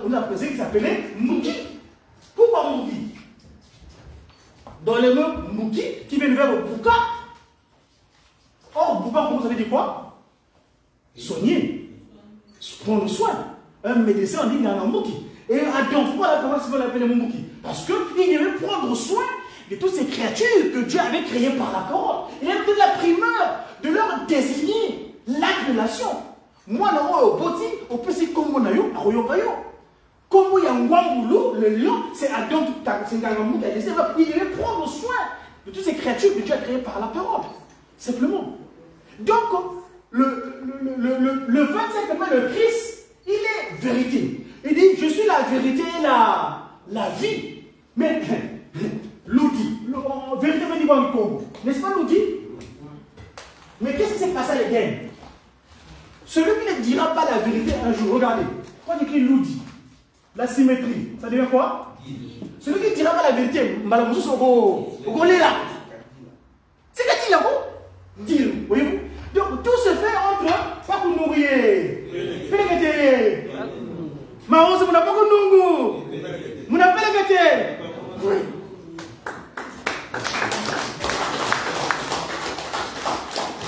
on a précisé qu'il s'appelait Mouki. Pourquoi Mouki? Dans le mot Mouki, qui vient du verbe Bouka. Or, Bouka, vous savez dit quoi? Soigner. Prendre soin. Un médecin, on dit Mouki. Et Adam, pourquoi on l'appelle Mouki? Parce qu'il devait prendre soin de toutes ces créatures que Dieu avait créées par la parole. Il avait donné la primeur de leur désigner l'acte de l'action. Moi, au Boti, au petit Congo Nayo, à Royopayo. Comme il y a Ngwambulu, le lion, c'est Adam, c'est Ngangamou qui a décidé. Il devait prendre soin de toutes ces créatures que Dieu a créées par la parole. Simplement. Donc, le 25 mai, le Christ, il est vérité. Il dit, je suis la vérité et la vie. Mais l'outil vérité veut dire quoi, Congo? N'est-ce pas, nous dit? Mais qu'est-ce qui s'est passé à l'Éden? Celui qui ne dira pas la vérité un jour, regardez, quand on écrit Loudi, la symétrie, ça devient quoi? Celui qui ne dira pas la vérité, Malamousou Sogo, là. C'est qu'il y a quoi? Dire, voyez-vous? Donc tout se fait entre Pakounourie, Pélégaté, Maouze, Mouna Pakounungu, Mouna Pélégaté. Oui.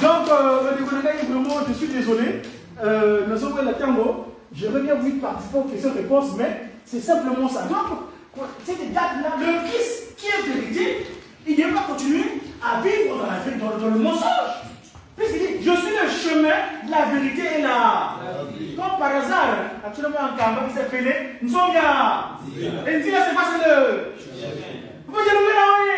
Donc, vraiment, je suis désolé. Nous sommes la Tango. J'aurais bien voulu participer aux questions-réponses, mais c'est simplement ça. Donc, cette date-là, le Christ qui est vérité, il ne va pas continuer à vivre dans le mensonge. Puisqu'il dit, je suis le chemin, la vérité et la vie. Comme par hasard, actuellement en Kamba, qui s'appelait Nzonga. Et Nzonga, c'est pas le. Vous pouvez dire le là, oui.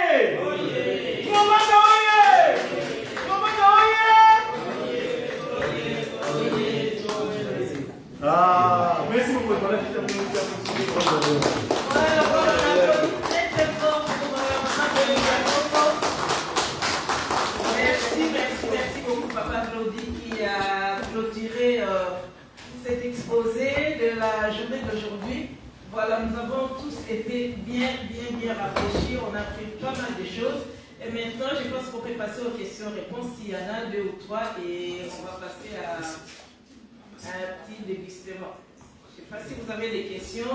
Ah, merci beaucoup. Merci beaucoup, Papa Claudie, qui a clôturé cet exposé de la journée d'aujourd'hui. Voilà, nous avons tous été bien rafraîchis, on a appris pas mal de choses. Et maintenant, je pense qu'on peut passer aux questions-réponses s'il y en a 2 ou 3 et on va passer à un petit dégustement. Je ne sais pas si vous avez des questions.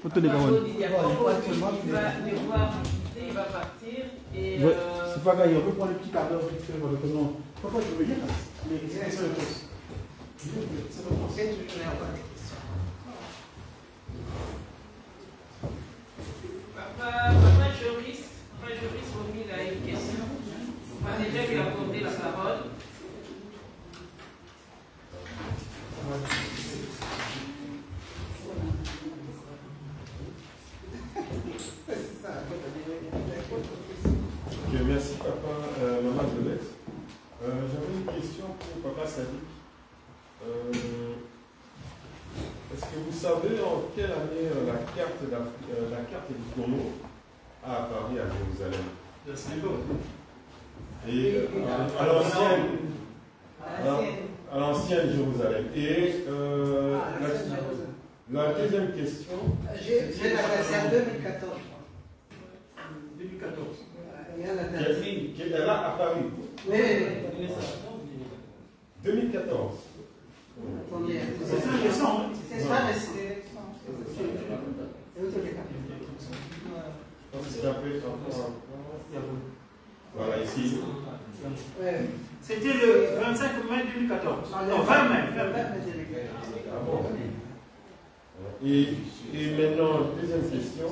Il va devoir quitter, il va partir. C'est pas grave, on peut prendre le petit quart d'heure vite fait. Pourquoi tu veux dire les questions-réponses? Papa Joris, Romil a une question. On va déjà lui accorder la parole. Ok, merci papa, maman Jolette. J'avais une question pour papa Sadik. Est-ce que vous savez en quelle année la carte du Congo a apparu à Jérusalem? Et à l'ancienne Jérusalem. Et la deuxième question. J'ai la classe en 2014. 2014. Elle a apparu. Oui. 2014. Attendez. C'est récent. C'est ça, mais c'est. Voilà, ici. C'était le 25 mai 2014. Non, 20 mai. Ah bon. Et maintenant, deuxième question.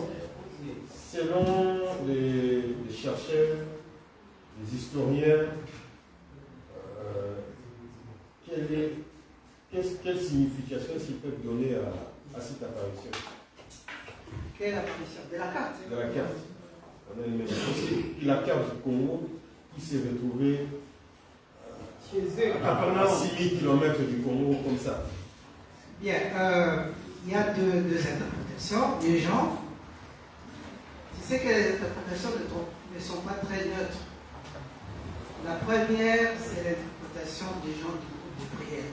Selon les chercheurs, les historiens, quelle signification s'ils peuvent donner à cette apparition? Quelle apparition? De la carte? De la carte. La carte du Congo qui s'est retrouvée à 6000 km du Congo comme ça. Bien, il y a deux interprétations. Les gens, tu sais que les interprétations ne sont pas très neutres. La première, c'est l'interprétation des gens du groupe de prière.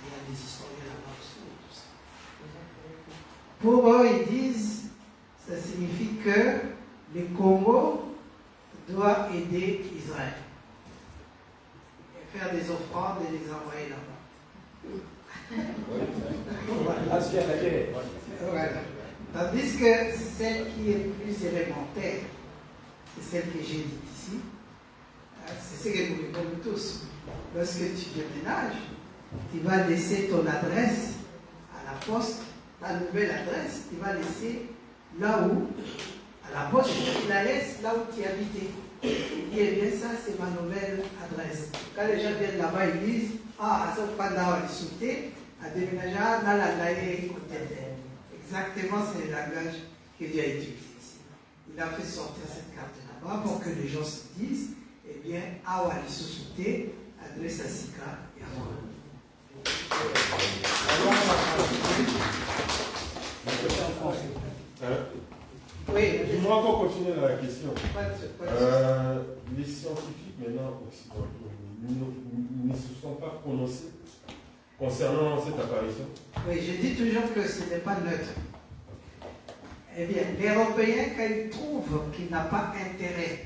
Il y a des historiens là-bas aussi, tout ça. Pour eux, ils disent, ça signifie que le Congo doit aider Israël. Et faire des offrandes et les envoyer là-bas. Voilà. Tandis que celle qui est plus élémentaire, c'est celle que j'ai dite ici. C'est ce que nous vivons tous. Lorsque tu déménages, tu vas laisser ton adresse à la poste, ta nouvelle adresse, tu vas laisser là où, à la poste, tu la laisses là où tu habitais. Et bien ça, c'est ma nouvelle adresse. Quand les gens viennent là-bas, ils disent, ah, ça pas d'avoir les sauté, à déménager dans la laïe côté. Exactement, c'est le langage qu'il a utilisé ici. Il a fait sortir cette carte là-bas pour que les gens se disent, eh bien, awa les sauté, adresse à Sika et à moi. Oui. Dis-moi encore continuer la question. Pas de Les scientifiques maintenant occidentaux ne se sont pas prononcés concernant cette apparition. Oui, je dis toujours que ce n'est pas neutre. Eh bien, l'Européen, quand il trouve qu'il n'a pas intérêt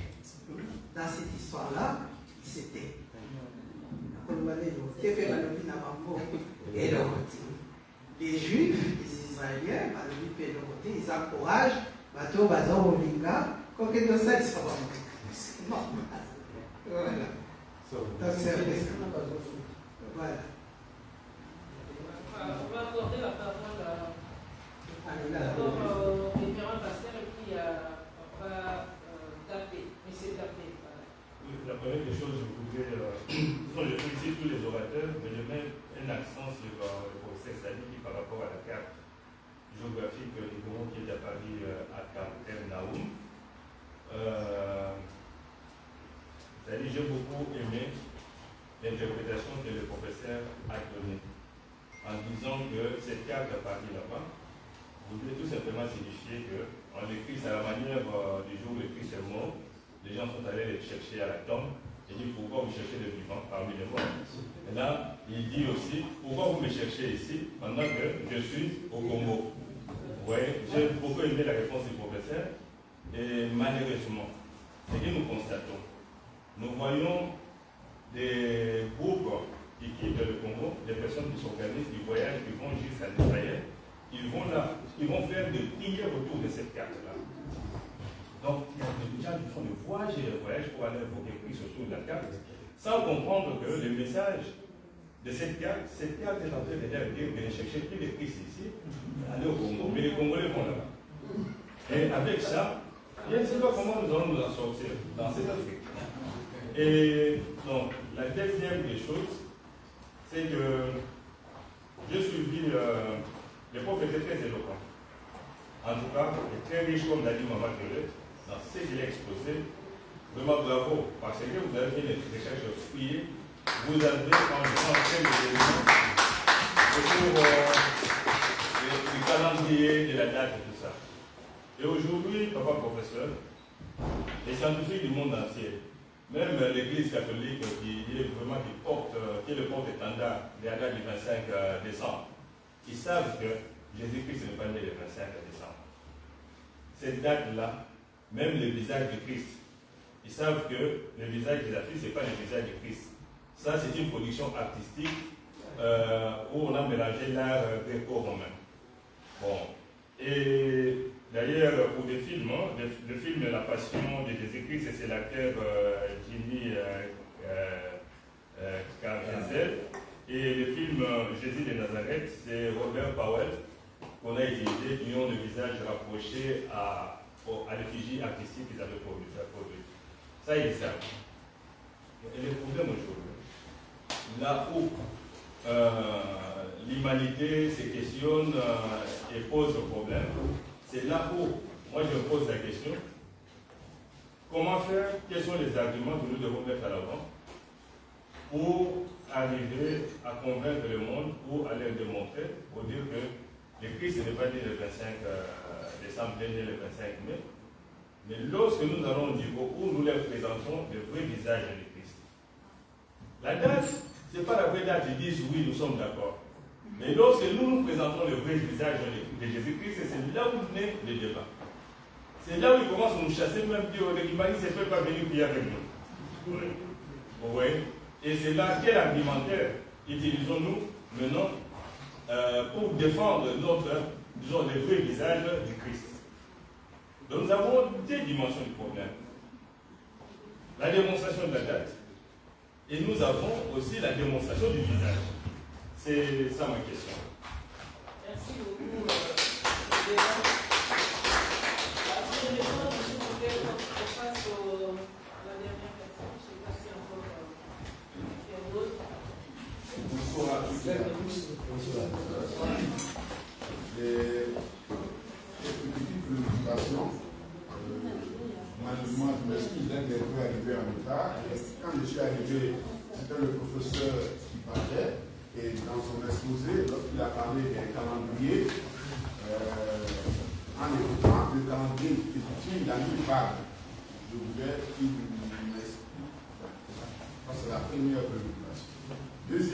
dans cette histoire-là, il se tait. Les Juifs, les Israéliens, ils encouragent bateau bazo olinga quoi que de ça ça va c'est normal. Voilà. Donc c'est voilà. On va accorder la parole au référent pasteur et puis on va taper, monsieur taper. La première des choses, je voudrais, je félicite tous les orateurs, mais je mets un accent sur le professeur Sali qui par rapport à la carte géographique du Congo qui est apparu à Carter Naoum. C'est-à-dire, j'ai beaucoup aimé l'interprétation que le professeur a donnée en disant que cette carte apparue là-bas voulait tout simplement signifier qu'on écrit à la manière du jour où le Christ est mort. Les gens sont allés les chercher à la tombe et disent pourquoi vous cherchez les vivants parmi les morts. Et là, il dit aussi pourquoi vous me cherchez ici pendant que je suis au Congo. Oui, j'ai beaucoup aimé la réponse du professeur et malheureusement, ce que nous constatons, nous voyons des groupes qui quittent le Congo, des personnes qui s'organisent, qui voyagent, qui vont jusqu'à l'Israël, ils vont faire des prières autour de cette carte-là. Donc, il y a des gens qui font des voyages et des voyages pour aller invoquer Christ autour de la carte, sans comprendre que le message de cette carte est en train de dire de ne chercher plus de Christ ici, aller au Congo, mais les Congolais vont là-bas. Et avec ça, je ne sais pas comment nous allons nous en sortir dans cette Afrique. Et donc, la deuxième des choses, c'est que j'ai suivi, le prof était très éloquent. En tout cas, il est très riche, comme l'a dit Maman Violette, dans ce qu'il a exposé. Vraiment bravo, parce que vous avez fait des recherches fouillées, vous avez environ très d'éléments autour du calendrier, de la date et tout ça. Et aujourd'hui, papa professeur, les scientifiques du monde entier, même l'Église catholique qui est vraiment qui est le porte-étendard de la date du 25 décembre, ils savent que Jésus-Christ n'est pas né le 25 décembre. Cette date-là, même le visage de Christ, ils savent que le visage des affiches, ce n'est pas le visage de Christ. Ça, c'est une production artistique où on a mélangé l'art gréco-romain. Bon. Et d'ailleurs, pour des films, le film La Passion de Jésus-Christ, c'est l'acteur Jimmy Caviezel. Et le film Jésus de Nazareth, c'est Robert Powell, qu'on a utilisé, qui ont le visage rapproché à l'effigie artistique qu'ils avaient produit. Ça, ils savent. Et le problème aujourd'hui, là où l'humanité se questionne et pose problème, c'est là où moi je me pose la question, comment faire, quels sont les arguments que nous devons mettre à l'avant pour arriver à convaincre le monde, pour aller démontrer, pour dire que le Christ n'est pas né le 25 décembre, il est né le 25 mai. Mais lorsque nous allons au niveau où nous leur présentons le vrai visage de Christ, la date, ce n'est pas la vraie date, ils disent oui, nous sommes d'accord. Mais lorsque nous présentons le vrai visage de Jésus-Christ, c'est là où naît le débat. C'est là où ils commencent à nous chasser, même dire l'humanité ne peut pas venir prier avec nous. Oui. Vous voyez? Et c'est là quel argumentaire utilisons-nous maintenant pour défendre disons, le vrai visage du Christ. Donc nous avons deux dimensions du problème. La démonstration de la date et nous avons aussi la démonstration du visage. C'est ça ma question. Merci beaucoup. Bonsoir à toutes et à tous. Quelques petites préoccupations. Malheureusement, je m'excuse d'être un peu arrivé en retard. Quand je suis arrivé, c'était le professeur qui parlait. Et dans son exposé, lorsqu'il a parlé des calendriers, en écoutant le calendrier qui tient la nulle part, je voulais qu'il m'explique. C'est la première préoccupation.